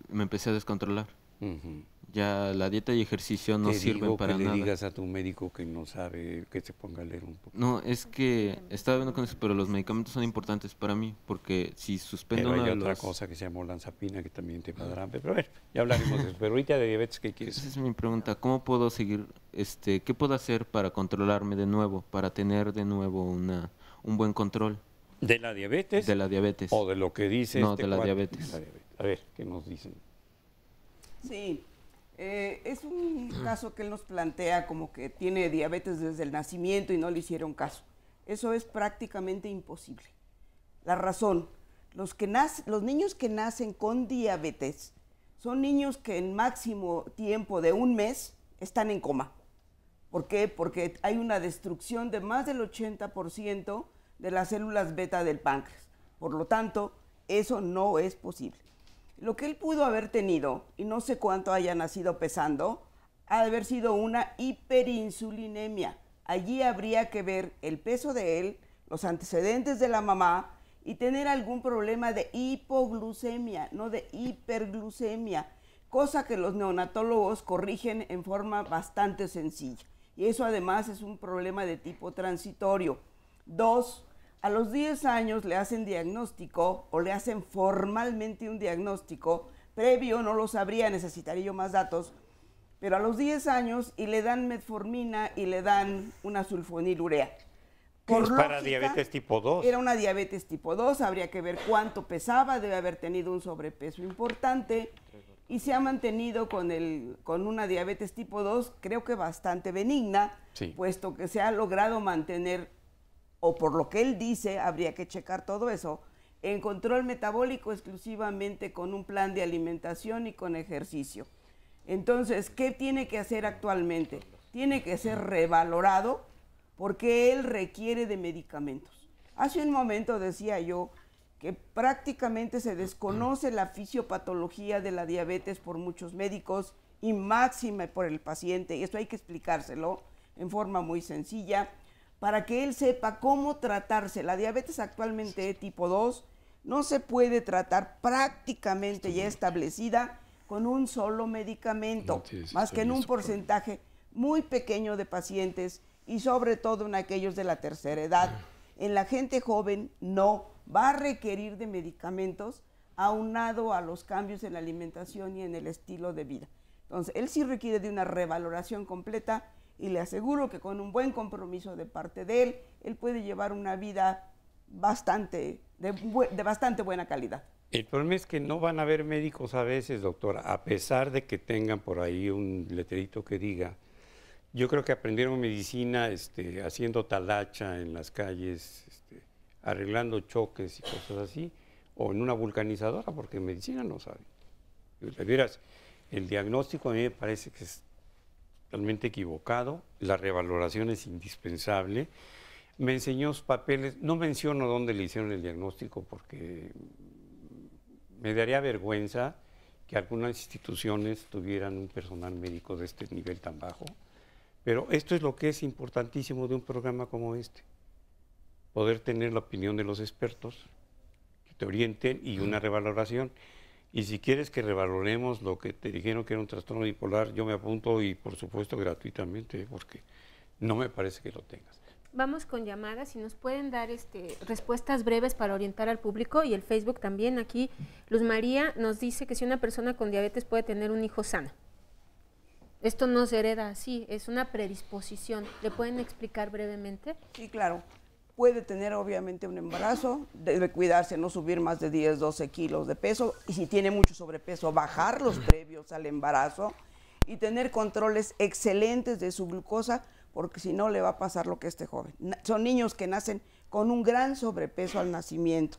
me empecé a descontrolar. Ya la dieta y ejercicio no sirven para nada. Que le digas a tu médico que no sabe, que se ponga a leer un poco. No, es que estaba viendo con eso, pero los medicamentos son importantes para mí, porque si suspendo uno de los... Pero hay otra cosa que se llama olanzapina que también te va a dar hambre. Pero a ver, ya hablaremos de eso. Pero ahorita de diabetes, ¿qué quieres? Esa es mi pregunta. ¿Cómo puedo seguir, qué puedo hacer para controlarme de nuevo, para tener de nuevo un buen control? ¿De la diabetes? De la diabetes. ¿O de lo que dice No, de la diabetes. A ver, ¿qué nos dicen? Sí. Es un caso que él nos plantea como que tiene diabetes desde el nacimiento y no le hicieron caso. Eso es prácticamente imposible. La razón, los niños que nacen con diabetes son niños que en máximo tiempo de un mes están en coma. ¿Por qué? Porque hay una destrucción de más del 80% de las células beta del páncreas. Por lo tanto, eso no es posible. Lo que él pudo haber tenido, y no sé cuánto haya nacido pesando, ha de haber sido una hiperinsulinemia. Allí habría que ver el peso de él, los antecedentes de la mamá y tener algún problema de hipoglucemia, no de hiperglucemia, cosa que los neonatólogos corrigen en forma bastante sencilla. Y eso además es un problema de tipo transitorio. 2, a los 10 años le hacen diagnóstico o le hacen formalmente un diagnóstico previo, no lo sabría, necesitaría yo más datos, pero a los 10 años y le dan metformina y le dan una sulfonilurea. ¿Qué es para diabetes tipo 2? Era una diabetes tipo 2, habría que ver cuánto pesaba, debe haber tenido un sobrepeso importante y se ha mantenido con una diabetes tipo 2, creo que bastante benigna, puesto que se ha logrado mantener, o por lo que él dice, habría que checar todo eso, en control metabólico exclusivamente con un plan de alimentación y con ejercicio. Entonces, ¿qué tiene que hacer actualmente? tiene que ser revalorado porque él requiere de medicamentos. Hace un momento decía yo que prácticamente se desconoce la fisiopatología de la diabetes por muchos médicos y máxima por el paciente, y esto hay que explicárselo en forma muy sencilla para que él sepa cómo tratarse. La diabetes actualmente tipo 2 no se puede tratar prácticamente ya establecida con un solo medicamento, más que en un porcentaje muy pequeño de pacientes y sobre todo en aquellos de la tercera edad. En la gente joven no va a requerir de medicamentos aunado a los cambios en la alimentación y en el estilo de vida. Entonces, él sí requiere de una revaloración completa y le aseguro que con un buen compromiso de parte de él puede llevar una vida de bastante buena calidad. El problema es que no van a haber médicos a veces, doctora, a pesar de que tengan por ahí un letrerito que diga. Yo creo que aprendieron medicina haciendo talacha en las calles, arreglando choques y cosas así, o en una vulcanizadora, porque medicina no saben. De veras, el diagnóstico a mí me parece que es totalmente equivocado, la revaloración es indispensable. Me enseñó los papeles, no menciono dónde le hicieron el diagnóstico porque me daría vergüenza que algunas instituciones tuvieran un personal médico de este nivel tan bajo. Pero esto es lo que es importantísimo de un programa como este. Poder tener la opinión de los expertos que te orienten y una revaloración. Y si quieres que revaloremos lo que te dijeron que era un trastorno bipolar, yo me apunto y por supuesto gratuitamente, porque no me parece que lo tengas. Vamos con llamadas y nos pueden dar respuestas breves para orientar al público y el Facebook también. Aquí Luz María nos dice que si una persona con diabetes puede tener un hijo sano. Esto no se hereda así, es una predisposición. ¿Le pueden explicar brevemente? Sí, claro. Puede tener obviamente un embarazo, debe cuidarse, no subir más de 10, 12 kilos de peso, y si tiene mucho sobrepeso, bajarlos previos al embarazo y tener controles excelentes de su glucosa, porque si no le va a pasar lo que este joven. Son niños que nacen con un gran sobrepeso al nacimiento.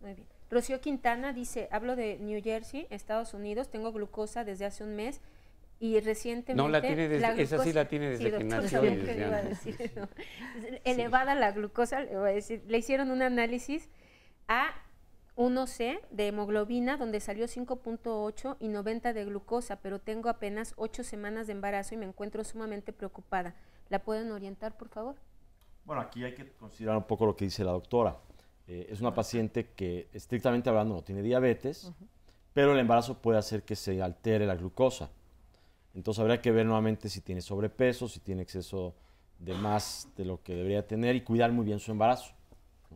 Muy bien. Rocío Quintana dice, hablo de New Jersey, Estados Unidos, tengo glucosa desde hace un mes y recientemente... No, la tiene desde, esa sí la tiene desde que nació. Elevada la glucosa, le voy a decir, le hicieron un análisis A1C de hemoglobina donde salió 5.8 y 90 de glucosa, pero tengo apenas 8 semanas de embarazo y me encuentro sumamente preocupada. ¿La pueden orientar, por favor? Bueno, aquí hay que considerar un poco lo que dice la doctora. Es una paciente que, estrictamente hablando, no tiene diabetes, pero el embarazo puede hacer que se altere la glucosa. Entonces habría que ver nuevamente si tiene sobrepeso, si tiene exceso de más de lo que debería tener y cuidar muy bien su embarazo.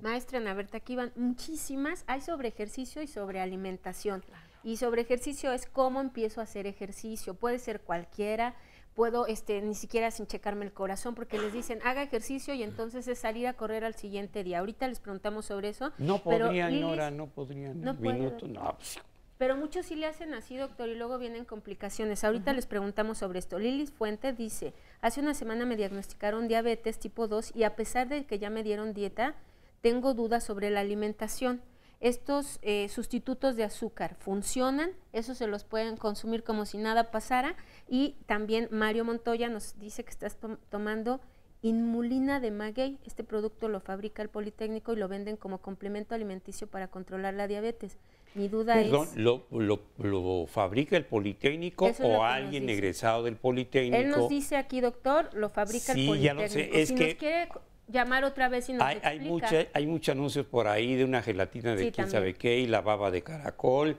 Maestra Ana Berta, aquí van muchísimas. Hay sobre ejercicio y sobre alimentación. Y sobre ejercicio es cómo empiezo a hacer ejercicio. Puede ser cualquiera. Puedo ni siquiera sin checarme el corazón, porque les dicen, haga ejercicio y entonces es salir a correr al siguiente día. Ahorita les preguntamos sobre eso. No podrían, Nora, no podrían. No minuto, no, pues. Pero muchos sí le hacen así, doctor, y luego vienen complicaciones. Ahorita les preguntamos sobre esto. Lilis Fuente dice, hace una semana me diagnosticaron diabetes tipo 2 y a pesar de que ya me dieron dieta, tengo dudas sobre la alimentación. Estos sustitutos de azúcar funcionan, eso se los pueden consumir como si nada pasara. Y también Mario Montoya nos dice que estás tomando Inmulina de Maguey. Este producto lo fabrica el Politécnico y lo venden como complemento alimenticio para controlar la diabetes. Mi duda es... ¿Lo fabrica el Politécnico o alguien egresado del Politécnico? Él nos dice aquí, doctor, lo fabrica el Politécnico. Sí, ya lo sé. Es si que nos quiere llamar otra vez y nos explica. Hay muchos anuncios por ahí de una gelatina de quién sabe qué y la baba de caracol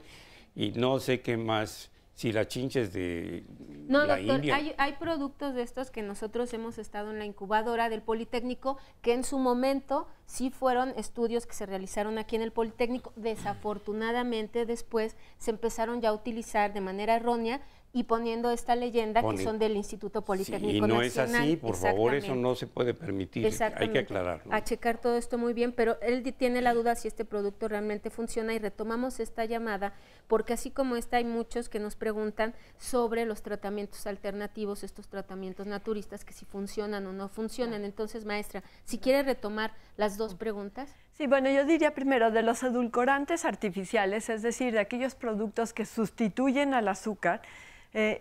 y no sé qué más, si la chincha es de la India. Hay productos de estos que nosotros hemos estado en la incubadora del Politécnico que en su momento sí fueron estudios que se realizaron aquí en el Politécnico. Desafortunadamente después se empezaron ya a utilizar de manera errónea y poniendo esta leyenda que son del Instituto Politécnico y no Nacional. es así, por favor, eso no se puede permitir, hay que aclararlo. A checar todo esto muy bien, pero él tiene la duda si este producto realmente funciona y retomamos esta llamada porque así como esta hay muchos que nos preguntan sobre los tratamientos alternativos, estos tratamientos naturistas, que si funcionan o no funcionan. Entonces, maestra, si quiere retomar las dos preguntas. Sí, bueno, yo diría primero de los edulcorantes artificiales, es decir, de aquellos productos que sustituyen al azúcar,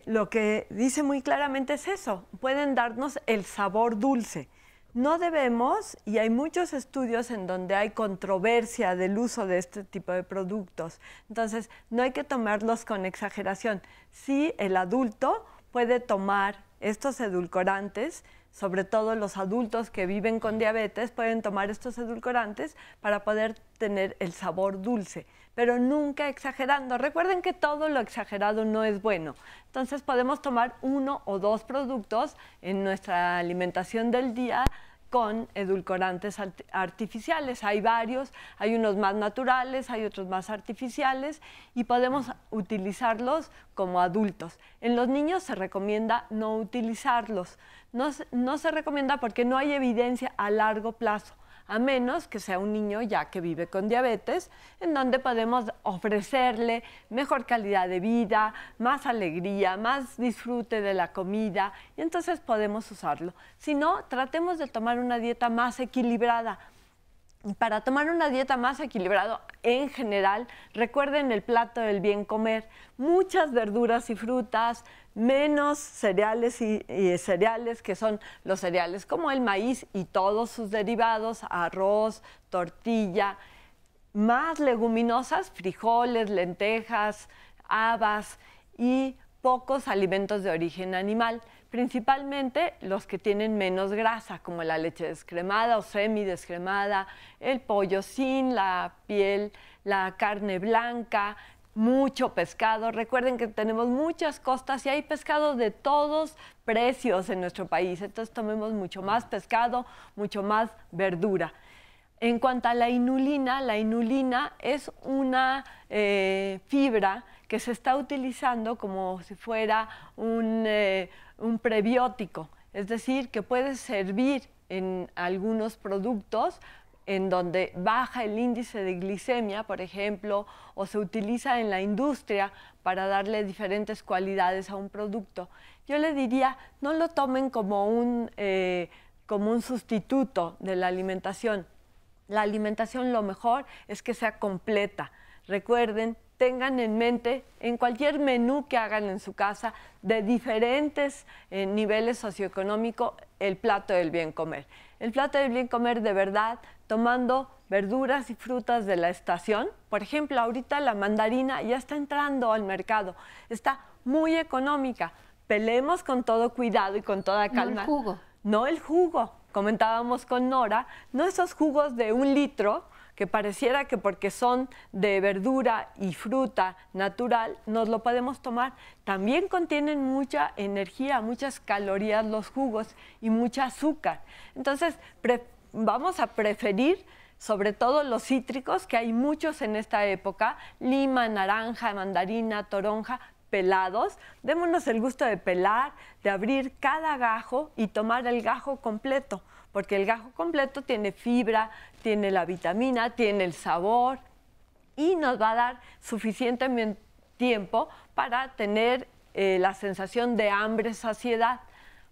lo que dice muy claramente es eso, pueden darnos el sabor dulce. No debemos, y hay muchos estudios en donde hay controversia del uso de este tipo de productos, entonces no hay que tomarlos con exageración. Sí, el adulto puede tomar estos edulcorantes, sobre todo los adultos que viven con diabetes pueden tomar estos edulcorantes para poder tener el sabor dulce, pero nunca exagerando. Recuerden que todo lo exagerado no es bueno. Entonces podemos tomar 1 o 2 productos en nuestra alimentación del día con edulcorantes artificiales. Hay varios, hay unos más naturales, hay otros más artificiales y podemos utilizarlos como adultos. En los niños se recomienda no utilizarlos. No se recomienda porque no hay evidencia a largo plazo, a menos que sea un niño ya que vive con diabetes, en donde podemos ofrecerle mejor calidad de vida, más alegría, más disfrute de la comida, y entonces podemos usarlo. Si no, tratemos de tomar una dieta más equilibrada. Para tomar una dieta más equilibrada, en general, recuerden el plato del bien comer, muchas verduras y frutas, menos cereales y cereales, que son los cereales como el maíz y todos sus derivados, arroz, tortilla, más leguminosas, frijoles, lentejas, habas y pocos alimentos de origen animal, principalmente los que tienen menos grasa, como la leche descremada o semidescremada, el pollo sin la piel, la carne blanca, mucho pescado. Recuerden que tenemos muchas costas y hay pescado de todos precios en nuestro país, entonces tomemos mucho más pescado, mucho más verdura. En cuanto a la inulina es una fibra que se está utilizando como si fuera un prebiótico, es decir, que puede servir en algunos productos en donde baja el índice de glicemia, por ejemplo, o se utiliza en la industria para darle diferentes cualidades a un producto. Yo le diría, no lo tomen como un sustituto de la alimentación. La alimentación lo mejor es que sea completa. Recuerden, tengan en mente en cualquier menú que hagan en su casa de diferentes niveles socioeconómicos el plato del bien comer. El plato del bien comer de verdad tomando verduras y frutas de la estación. Por ejemplo, ahorita la mandarina ya está entrando al mercado, está muy económica. Pelemos con todo cuidado y con toda calma. No el jugo. No el jugo. Comentábamos con Nora, no esos jugos de 1 litro que pareciera que porque son de verdura y fruta natural nos lo podemos tomar. También contienen mucha energía, muchas calorías los jugos y mucha azúcar. Entonces vamos a preferir sobre todo los cítricos, que hay muchos en esta época, lima, naranja, mandarina, toronja, pelados. Démonos el gusto de pelar, de abrir cada gajo y tomar el gajo completo, porque el gajo completo tiene fibra, tiene la vitamina, tiene el sabor y nos va a dar suficiente tiempo para tener la sensación de hambre, saciedad.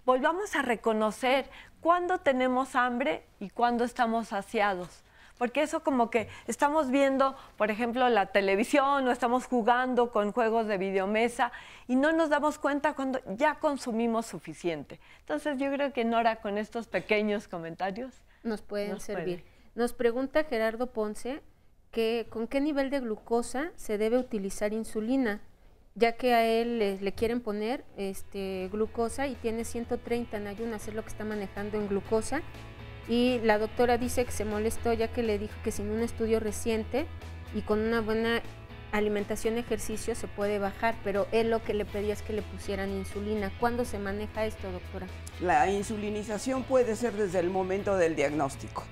Volvamos a reconocer cuándo tenemos hambre y cuándo estamos saciados. Porque eso como que estamos viendo, por ejemplo, la televisión o estamos jugando con juegos de videomesa y no nos damos cuenta cuando ya consumimos suficiente. Entonces yo creo que Nora, con estos pequeños comentarios nos pueden servir. Nos pregunta Gerardo Ponce que con qué nivel de glucosa se debe utilizar insulina, ya que a él le quieren poner glucosa y tiene 130 en ayunas, es lo que está manejando en glucosa. Y la doctora dice que se molestó ya que le dijo que sin un estudio reciente y con una buena alimentación y ejercicio se puede bajar, pero él lo que le pedía es que le pusieran insulina. ¿Cuándo se maneja esto, doctora? La insulinización puede ser desde el momento del diagnóstico.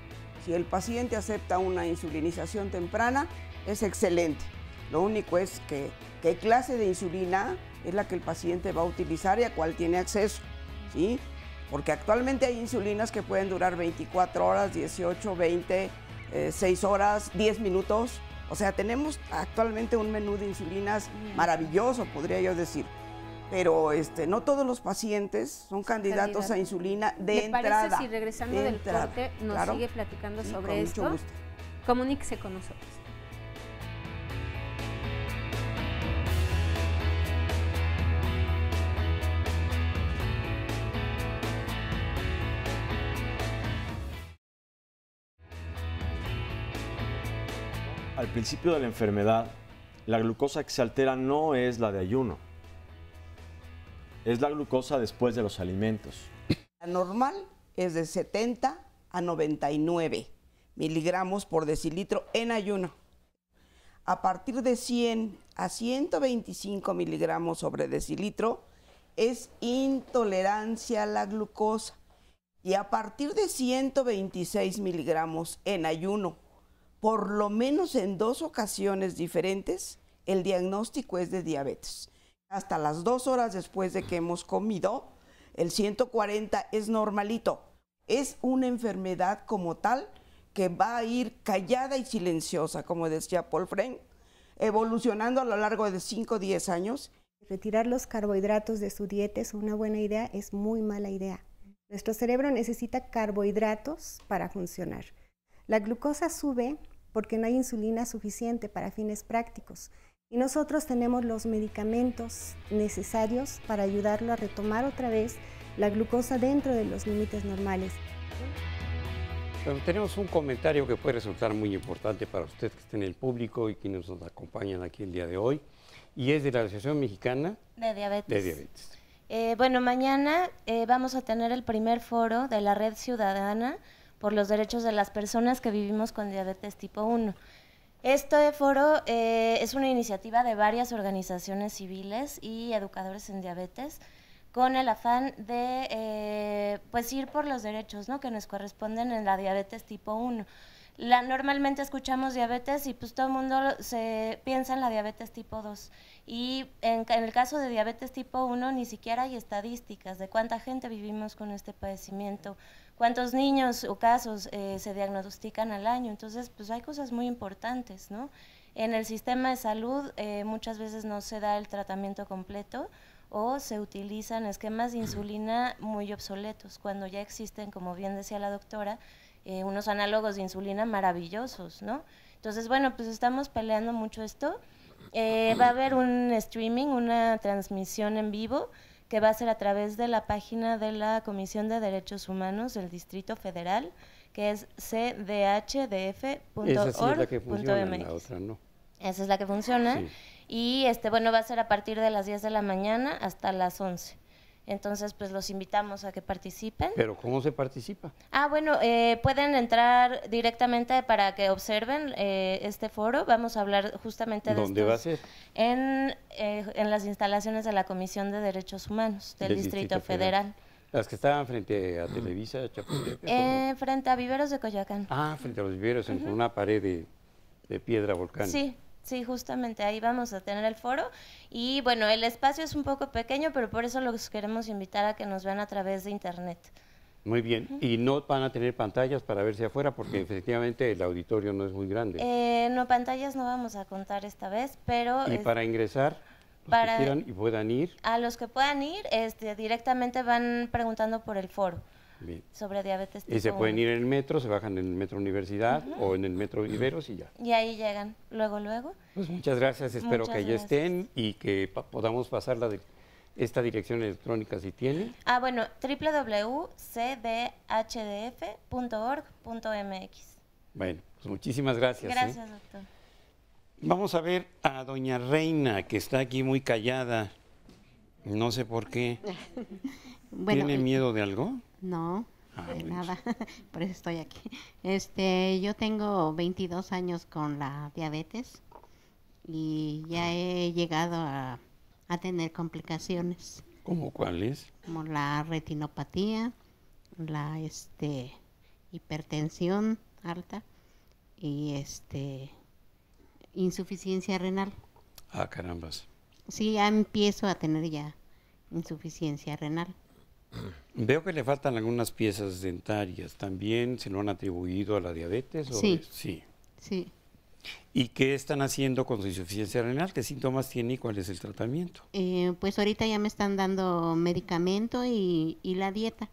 Si el paciente acepta una insulinización temprana, es excelente. Lo único es que qué clase de insulina es la que el paciente va a utilizar y a cuál tiene acceso, ¿sí? Porque actualmente hay insulinas que pueden durar 24 horas, 18, 20, 6 horas, 10 minutos. O sea, tenemos actualmente un menú de insulinas maravilloso, podría yo decir. Pero no todos los pacientes son candidatos a insulina de entrada. ¿Le parece si regresando del corte nos sigue platicando sobre esto? Mucho gusto. Comuníquese con nosotros. Al principio de la enfermedad, la glucosa que se altera no es la de ayuno, es la glucosa después de los alimentos. La normal es de 70 a 99 miligramos por decilitro en ayuno. A partir de 100 a 125 miligramos sobre decilitro es intolerancia a la glucosa. Y a partir de 126 miligramos en ayuno, por lo menos en 2 ocasiones diferentes, el diagnóstico es de diabetes. Hasta las 2 horas después de que hemos comido, el 140 es normalito. Es una enfermedad como tal que va a ir callada y silenciosa, como decía Paul French, evolucionando a lo largo de 5 o 10 años. Retirar los carbohidratos de su dieta es una buena idea, es muy mala idea. Nuestro cerebro necesita carbohidratos para funcionar. La glucosa sube porque no hay insulina suficiente para fines prácticos. Y nosotros tenemos los medicamentos necesarios para ayudarlo a retomar otra vez la glucosa dentro de los límites normales. Bueno, tenemos un comentario que puede resultar muy importante para usted que está en el público y quienes nos acompañan aquí el día de hoy, y es de la Asociación Mexicana de Diabetes. De Diabetes. Bueno, mañana vamos a tener el primer foro de la Red Ciudadana por los derechos de las personas que vivimos con diabetes tipo 1. Este foro es una iniciativa de varias organizaciones civiles y educadores en diabetes con el afán de pues ir por los derechos, ¿no?, que nos corresponden en la diabetes tipo 1. Normalmente escuchamos diabetes y pues todo el mundo se piensa en la diabetes tipo 2 y en el caso de diabetes tipo 1 ni siquiera hay estadísticas de cuánta gente vivimos con este padecimiento, cuántos niños o casos se diagnostican al año. Entonces pues hay cosas muy importantes, ¿no? En el sistema de salud muchas veces no se da el tratamiento completo o se utilizan esquemas de insulina muy obsoletos cuando ya existen, como bien decía la doctora, unos análogos de insulina maravillosos, ¿no? Entonces, bueno, pues estamos peleando mucho esto. Va a haber un streaming, una transmisión en vivo que va a ser a través de la página de la Comisión de Derechos Humanos del Distrito Federal, que es cdhdf.org.mx. Esa sí es la que funciona, la otra no. Esa es la que funciona. Sí. Y bueno, va a ser a partir de las 10 de la mañana hasta las 11. Entonces, pues los invitamos a que participen. ¿Pero cómo se participa? Bueno, pueden entrar directamente para que observen este foro. Vamos a hablar justamente de ¿Dónde va a ser? En las instalaciones de la Comisión de Derechos Humanos del Distrito Federal. Las que estaban frente a Televisa, Chapultepec. Frente a Viveros de Coyoacán. Frente a los viveros, con una pared de piedra volcánica. Sí. Sí, justamente ahí vamos a tener el foro y bueno, el espacio es un poco pequeño, pero por eso los queremos invitar a que nos vean a través de internet. Muy bien, y no van a tener pantallas para verse afuera porque efectivamente el auditorio no es muy grande. No, pantallas no vamos a contar esta vez, pero... ¿Y para ingresar? Los que quieran y puedan ir. A los que puedan ir, directamente van preguntando por el foro. Bien. Sobre diabetes tipo Y se pueden ir en el metro, se bajan en el metro Universidad o en el metro Viveros y ya. Y ahí llegan, luego. Pues muchas gracias, espero que allá estén y que podamos pasar esta dirección electrónica si tiene. Bueno, www.cdhdf.org.mx. Bueno, pues muchísimas gracias. Gracias, doctor. Vamos a ver a doña Reina, que está aquí muy callada. No sé por qué. Bueno, ¿Tiene miedo de algo? No, de nada, por eso estoy aquí. Yo tengo 22 años con la diabetes y ya he llegado a tener complicaciones. ¿Cómo cuáles? Como la retinopatía, la hipertensión alta y insuficiencia renal. Carambas. Sí, ya empiezo a tener ya insuficiencia renal. Veo que le faltan algunas piezas dentarias. ¿También se lo han atribuido a la diabetes? Sí. ¿Y qué están haciendo con su insuficiencia renal? ¿Qué síntomas tiene y cuál es el tratamiento? Pues ahorita ya me están dando medicamento y la dieta.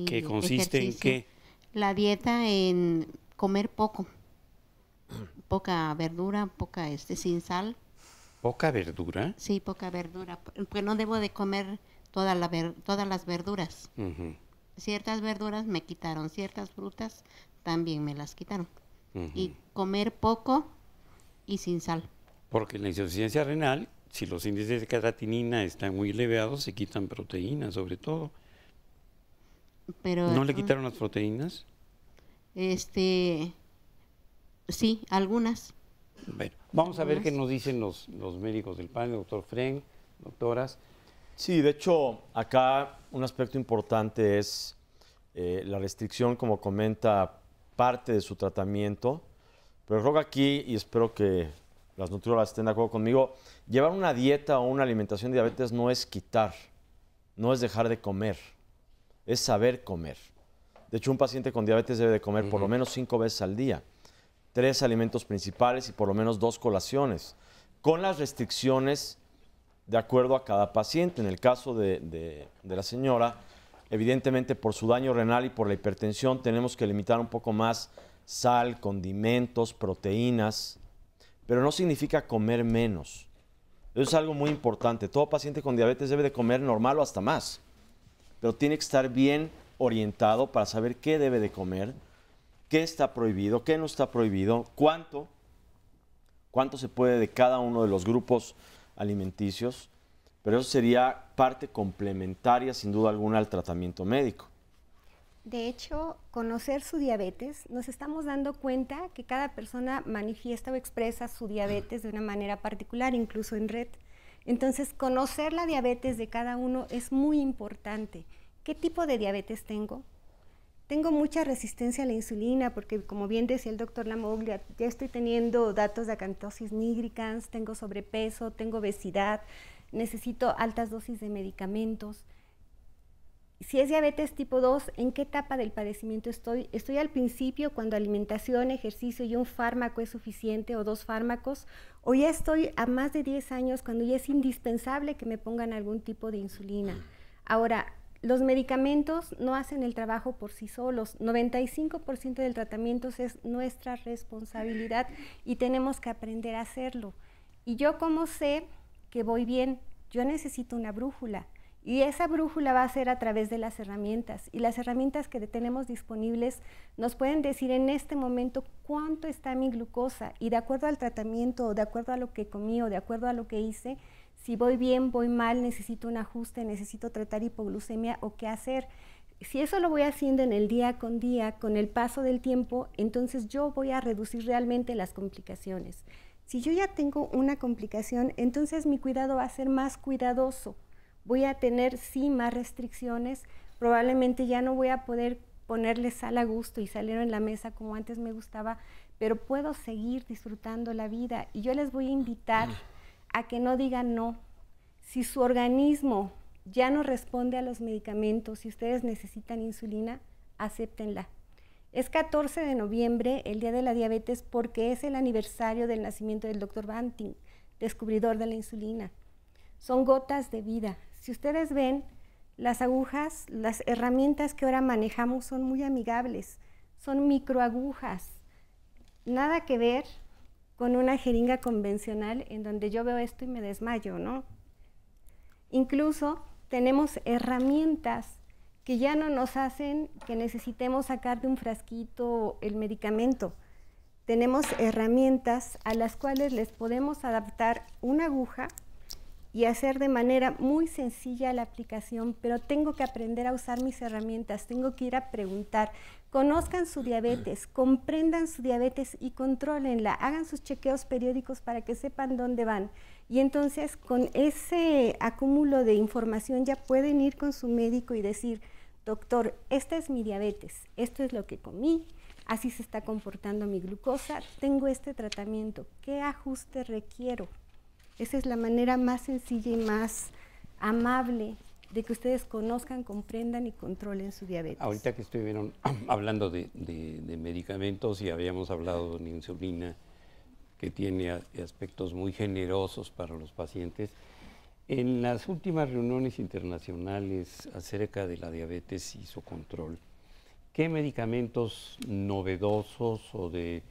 ¿Qué consiste en qué? La dieta en comer poco. poca verdura, sin sal. ¿Poca verdura? Sí, poca verdura, porque no debo de comer todas las verduras. Ciertas verduras me quitaron, ciertas frutas también me las quitaron. Y comer poco y sin sal. Porque la insuficiencia renal, si los índices de creatinina están muy elevados, se quitan proteínas sobre todo. Pero, ¿no le quitaron las proteínas? Sí, algunas. Bueno, vamos a ver qué nos dicen los médicos del panel, doctor Frenk, doctoras. Sí, de hecho, acá un aspecto importante es la restricción, como comenta, parte de su tratamiento. Pero creo que aquí, y espero que las nutriólogas estén de acuerdo conmigo, llevar una dieta o una alimentación de diabetes no es quitar, no es dejar de comer, es saber comer. De hecho, un paciente con diabetes debe de comer por lo menos 5 veces al día, 3 alimentos principales y por lo menos 2 colaciones, con las restricciones de acuerdo a cada paciente. En el caso de la señora, evidentemente por su daño renal y por la hipertensión tenemos que limitar un poco más sal, condimentos, proteínas, pero no significa comer menos. Eso es algo muy importante. Todo paciente con diabetes debe de comer normal o hasta más, pero tiene que estar bien orientado para saber qué debe de comer, qué está prohibido, qué no está prohibido, cuánto se puede de cada uno de los grupos alimenticios, pero eso sería parte complementaria, sin duda alguna, al tratamiento médico. De hecho, conocer su diabetes, nos estamos dando cuenta que cada persona manifiesta o expresa su diabetes de una manera particular, incluso en red. Entonces, conocer la diabetes de cada uno es muy importante. ¿Qué tipo de diabetes tengo? Tengo mucha resistencia a la insulina porque, como bien decía el doctor Lamoglia, ya estoy teniendo datos de acantosis nigricans, tengo sobrepeso, tengo obesidad, necesito altas dosis de medicamentos. Si es diabetes tipo 2, ¿en qué etapa del padecimiento estoy? ¿Estoy al principio cuando alimentación, ejercicio y un fármaco es suficiente o 2 fármacos? ¿O ya estoy a más de 10 años cuando ya es indispensable que me pongan algún tipo de insulina? Ahora, los medicamentos no hacen el trabajo por sí solos. 95% del tratamiento es nuestra responsabilidad y tenemos que aprender a hacerlo. Y yo, ¿cómo sé que voy bien? Yo necesito una brújula. Y esa brújula va a ser a través de las herramientas. Y las herramientas que tenemos disponibles nos pueden decir en este momento cuánto está mi glucosa. Y de acuerdo al tratamiento, o de acuerdo a lo que comí, o de acuerdo a lo que hice, si voy bien, voy mal, necesito un ajuste, necesito tratar hipoglucemia o qué hacer. Si eso lo voy haciendo en el día, con el paso del tiempo, entonces yo voy a reducir realmente las complicaciones. Si yo ya tengo una complicación, entonces mi cuidado va a ser más cuidadoso. Voy a tener, sí, más restricciones, probablemente ya no voy a poder ponerle sal a gusto y salero en la mesa como antes me gustaba, pero puedo seguir disfrutando la vida. Y yo les voy a invitar a que no digan no. Si su organismo ya no responde a los medicamentos, si ustedes necesitan insulina, acéptenla. Es 14 de noviembre, el Día de la Diabetes, porque es el aniversario del nacimiento del Dr. Banting, descubridor de la insulina. Son gotas de vida. Si ustedes ven, las agujas, las herramientas que ahora manejamos son muy amigables, son microagujas. Nada que ver con una jeringa convencional en donde yo veo esto y me desmayo, ¿no? Incluso tenemos herramientas que ya no nos hacen que necesitemos sacar de un frasquito el medicamento. Tenemos herramientas a las cuales les podemos adaptar una aguja y hacer de manera muy sencilla la aplicación, pero tengo que aprender a usar mis herramientas, tengo que ir a preguntar. Conozcan su diabetes, comprendan su diabetes y contrólenla, hagan sus chequeos periódicos para que sepan dónde van. Y entonces con ese acúmulo de información ya pueden ir con su médico y decir, doctor, esta es mi diabetes, esto es lo que comí, así se está comportando mi glucosa, tengo este tratamiento, ¿qué ajuste requiero? Esa es la manera más sencilla y más amable de que ustedes conozcan, comprendan y controlen su diabetes. Ahorita que estuvieron hablando de medicamentos y habíamos hablado de insulina, que tiene aspectos muy generosos para los pacientes, en las últimas reuniones internacionales acerca de la diabetes y su control, ¿qué medicamentos novedosos o de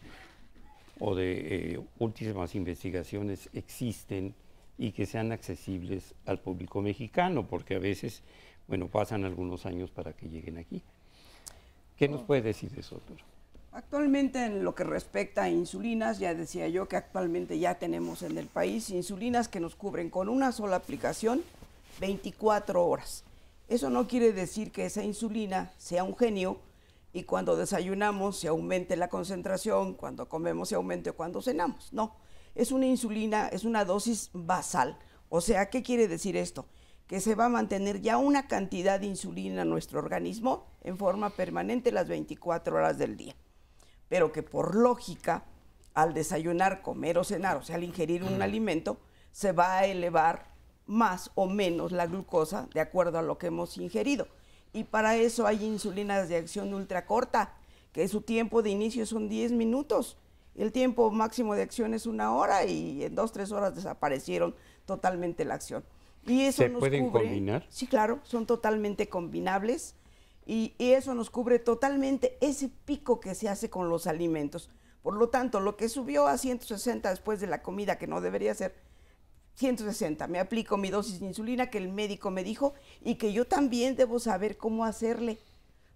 o de últimas investigaciones existen y que sean accesibles al público mexicano, porque a veces, bueno, pasan algunos años para que lleguen aquí. ¿Qué nos puede decir de eso, doctor? Actualmente, en lo que respecta a insulinas, ya decía yo que actualmente ya tenemos en el país insulinas que nos cubren con una sola aplicación 24 horas. Eso no quiere decir que esa insulina sea un genio y cuando desayunamos se aumente la concentración, cuando comemos se aumente o cuando cenamos. No, es una insulina, es una dosis basal. O sea, ¿qué quiere decir esto? Que se va a mantener ya una cantidad de insulina en nuestro organismo en forma permanente las 24 horas del día. Pero que por lógica, al desayunar, comer o cenar, o sea, al ingerir un alimento, se va a elevar más o menos la glucosa de acuerdo a lo que hemos ingerido. Y para eso hay insulinas de acción ultra corta, que su tiempo de inicio son 10 minutos. El tiempo máximo de acción es 1 hora y en 2-3 horas desaparecieron totalmente la acción. Y eso ¿Se nos pueden cubre, combinar? Sí, claro, son totalmente combinables y eso nos cubre totalmente ese pico que se hace con los alimentos. Por lo tanto, lo que subió a 160 después de la comida, que no debería ser 160, me aplico mi dosis de insulina que el médico me dijo y que yo también debo saber cómo hacerle.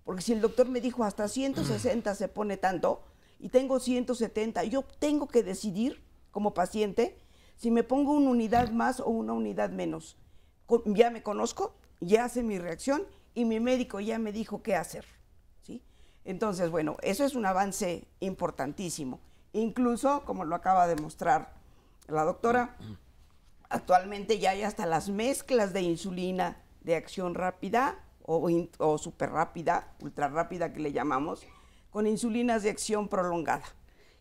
Porque si el doctor me dijo hasta 160 se pone tanto y tengo 170, yo tengo que decidir como paciente si me pongo una unidad más o una unidad menos. Ya me conozco, ya sé mi reacción y mi médico ya me dijo qué hacer, ¿sí? Entonces, bueno, eso es un avance importantísimo. Incluso, como lo acaba de mostrar la doctora, actualmente ya hay hasta las mezclas de insulina de acción rápida o súper rápida, ultra rápida que le llamamos, con insulinas de acción prolongada.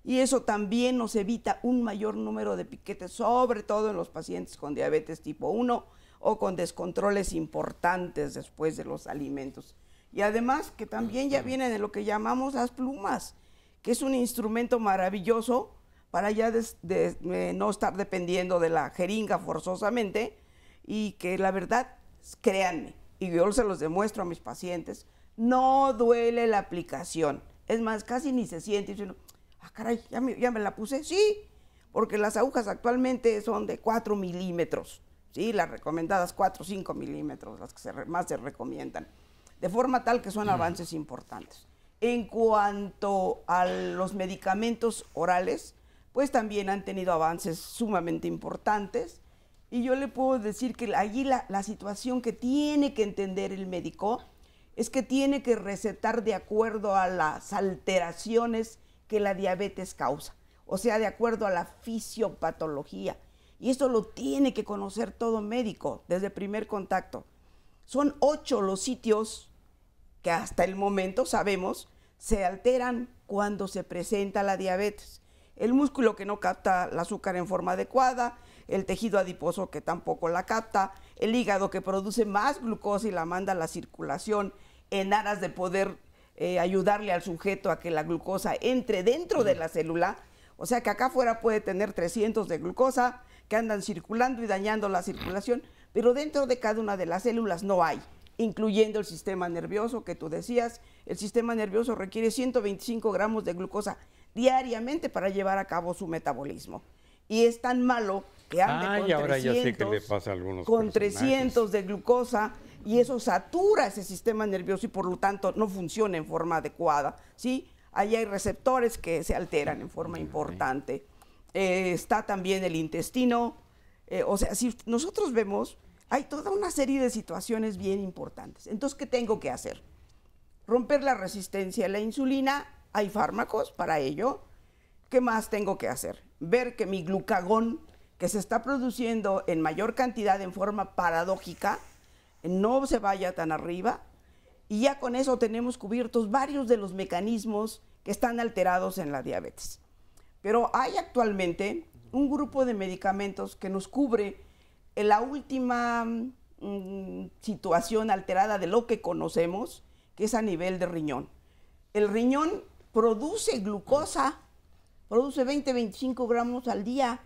Y eso también nos evita un mayor número de piquetes, sobre todo en los pacientes con diabetes tipo 1 o con descontroles importantes después de los alimentos. Y además que también ya vienen de lo que llamamos las plumas, que es un instrumento maravilloso para ya no estar dependiendo de la jeringa forzosamente y que la verdad, créanme, y yo se los demuestro a mis pacientes, no duele la aplicación. Es más, casi ni se siente. Y ah, caray, ¿ya me la puse? Sí, porque las agujas actualmente son de 4 milímetros, ¿sí? Las recomendadas 4 o 5 milímetros, las que más se recomiendan, de forma tal que son avances importantes. En cuanto a los medicamentos orales, pues también han tenido avances sumamente importantes, y yo le puedo decir que allí la situación que tiene que entender el médico es que tiene que recetar de acuerdo a las alteraciones que la diabetes causa, o sea, de acuerdo a la fisiopatología. Y esto lo tiene que conocer todo médico desde primer contacto. Son 8 los sitios que hasta el momento sabemos se alteran cuando se presenta la diabetes. El músculo que no capta el azúcar en forma adecuada, el tejido adiposo que tampoco la capta, el hígado que produce más glucosa y la manda a la circulación en aras de poder ayudarle al sujeto a que la glucosa entre dentro de la célula. O sea que acá afuera puede tener 300 de glucosa que andan circulando y dañando la circulación, pero dentro de cada una de las células no hay, incluyendo el sistema nervioso que tú decías. El sistema nervioso requiere 125 gramos de glucosa diariamente para llevar a cabo su metabolismo. Y es tan malo que ande con, ahora 300, ya sé qué le pasa a algunos con personajes. 300 de glucosa, y eso satura ese sistema nervioso y por lo tanto no funciona en forma adecuada, ¿sí? Ahí hay receptores que se alteran en forma importante. Está también el intestino. O sea, si nosotros vemos, hay toda una serie de situaciones bien importantes. Entonces, ¿qué tengo que hacer? Romper la resistencia a la insulina. Hay fármacos para ello. ¿Qué más tengo que hacer? Ver que mi glucagón, que se está produciendo en mayor cantidad en forma paradójica, no se vaya tan arriba, y ya con eso tenemos cubiertos varios de los mecanismos que están alterados en la diabetes. Pero hay actualmente un grupo de medicamentos que nos cubre en la última situación alterada de lo que conocemos, que es a nivel de riñón. El riñón produce glucosa, produce 20-25 gramos al día,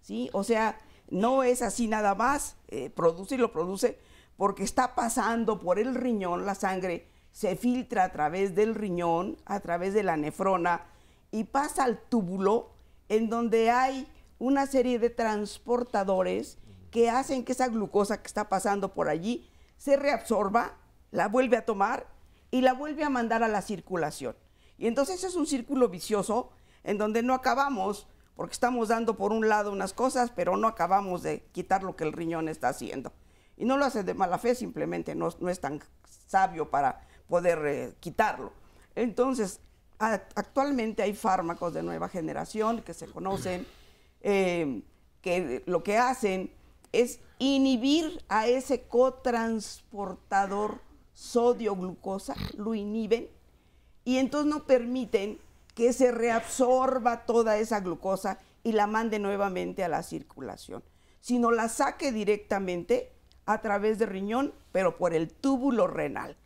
¿sí? O sea, no es así nada más, produce y lo produce porque está pasando por el riñón, la sangre se filtra a través del riñón, a través de la nefrona, y pasa al túbulo, en donde hay una serie de transportadores que hacen que esa glucosa que está pasando por allí se reabsorba, la vuelve a tomar y la vuelve a mandar a la circulación. Y entonces es un círculo vicioso en donde no acabamos, porque estamos dando por un lado unas cosas, pero no acabamos de quitar lo que el riñón está haciendo. Y no lo hace de mala fe, simplemente no es tan sabio para poder quitarlo. Entonces, actualmente hay fármacos de nueva generación que se conocen, que lo que hacen es inhibir a ese cotransportador sodio-glucosa, lo inhiben, y entonces no permiten que se reabsorba toda esa glucosa y la mande nuevamente a la circulación, sino la saque directamente a través del riñón, pero por el túbulo renal.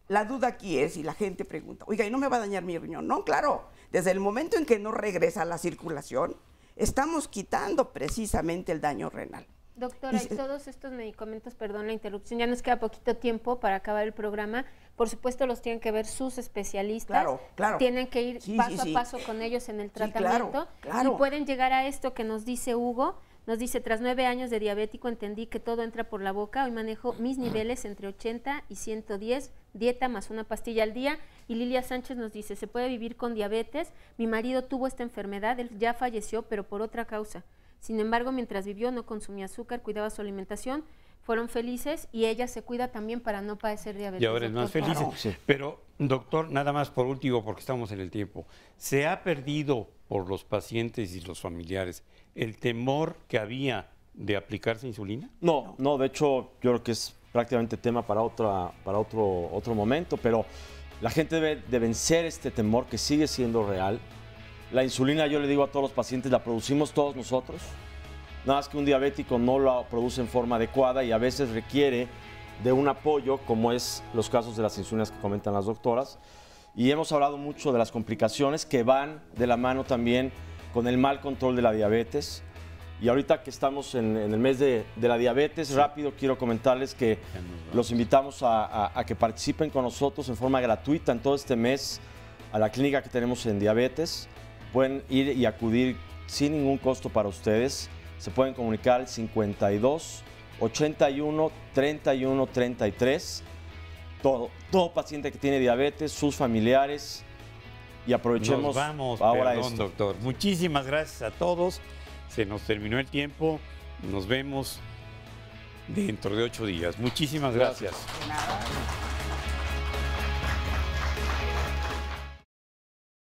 La duda aquí es, y la gente pregunta, oiga, ¿y no me va a dañar mi riñón? No, claro, desde el momento en que no regresa a la circulación, estamos quitando precisamente el daño renal. Doctora, y todos estos medicamentos, perdón la interrupción, ya nos queda poquito tiempo para acabar el programa, por supuesto los tienen que ver sus especialistas, claro, claro. Tienen que ir paso a paso con ellos en el tratamiento, y pueden llegar a esto que nos dice Hugo, nos dice, tras 9 años de diabético entendí que todo entra por la boca, hoy manejo mis niveles entre 80 y 110, dieta más una pastilla al día. Y Lilia Sánchez nos dice, se puede vivir con diabetes, mi marido tuvo esta enfermedad, él ya falleció, pero por otra causa. Sin embargo, mientras vivió no consumía azúcar, cuidaba su alimentación, fueron felices y ella se cuida también para no padecer diabetes. Y ahora es más feliz. Pero, doctor, nada más por último, porque estamos en el tiempo, ¿se ha perdido por los pacientes y los familiares el temor que había de aplicarse insulina? No, de hecho, yo creo que es prácticamente tema para otro momento, pero la gente debe de vencer este temor que sigue siendo real. La insulina, yo le digo a todos los pacientes, la producimos todos nosotros. Nada más que un diabético no la produce en forma adecuada y a veces requiere de un apoyo, como es los casos de las insulinas que comentan las doctoras. Y hemos hablado mucho de las complicaciones que van de la mano también con el mal control de la diabetes. Y ahorita que estamos en el mes de la diabetes, rápido quiero comentarles que los invitamos a que participen con nosotros en forma gratuita en todo este mes a la clínica que tenemos en diabetes. Pueden ir y acudir sin ningún costo para ustedes. Se pueden comunicar al 52 81 31 33. Todo paciente que tiene diabetes, sus familiares. Y aprovechemos nos vamos, ahora perdón, esto. Doctor. Muchísimas gracias a todos. Se nos terminó el tiempo. Nos vemos dentro de 8 días. Muchísimas gracias. De nada.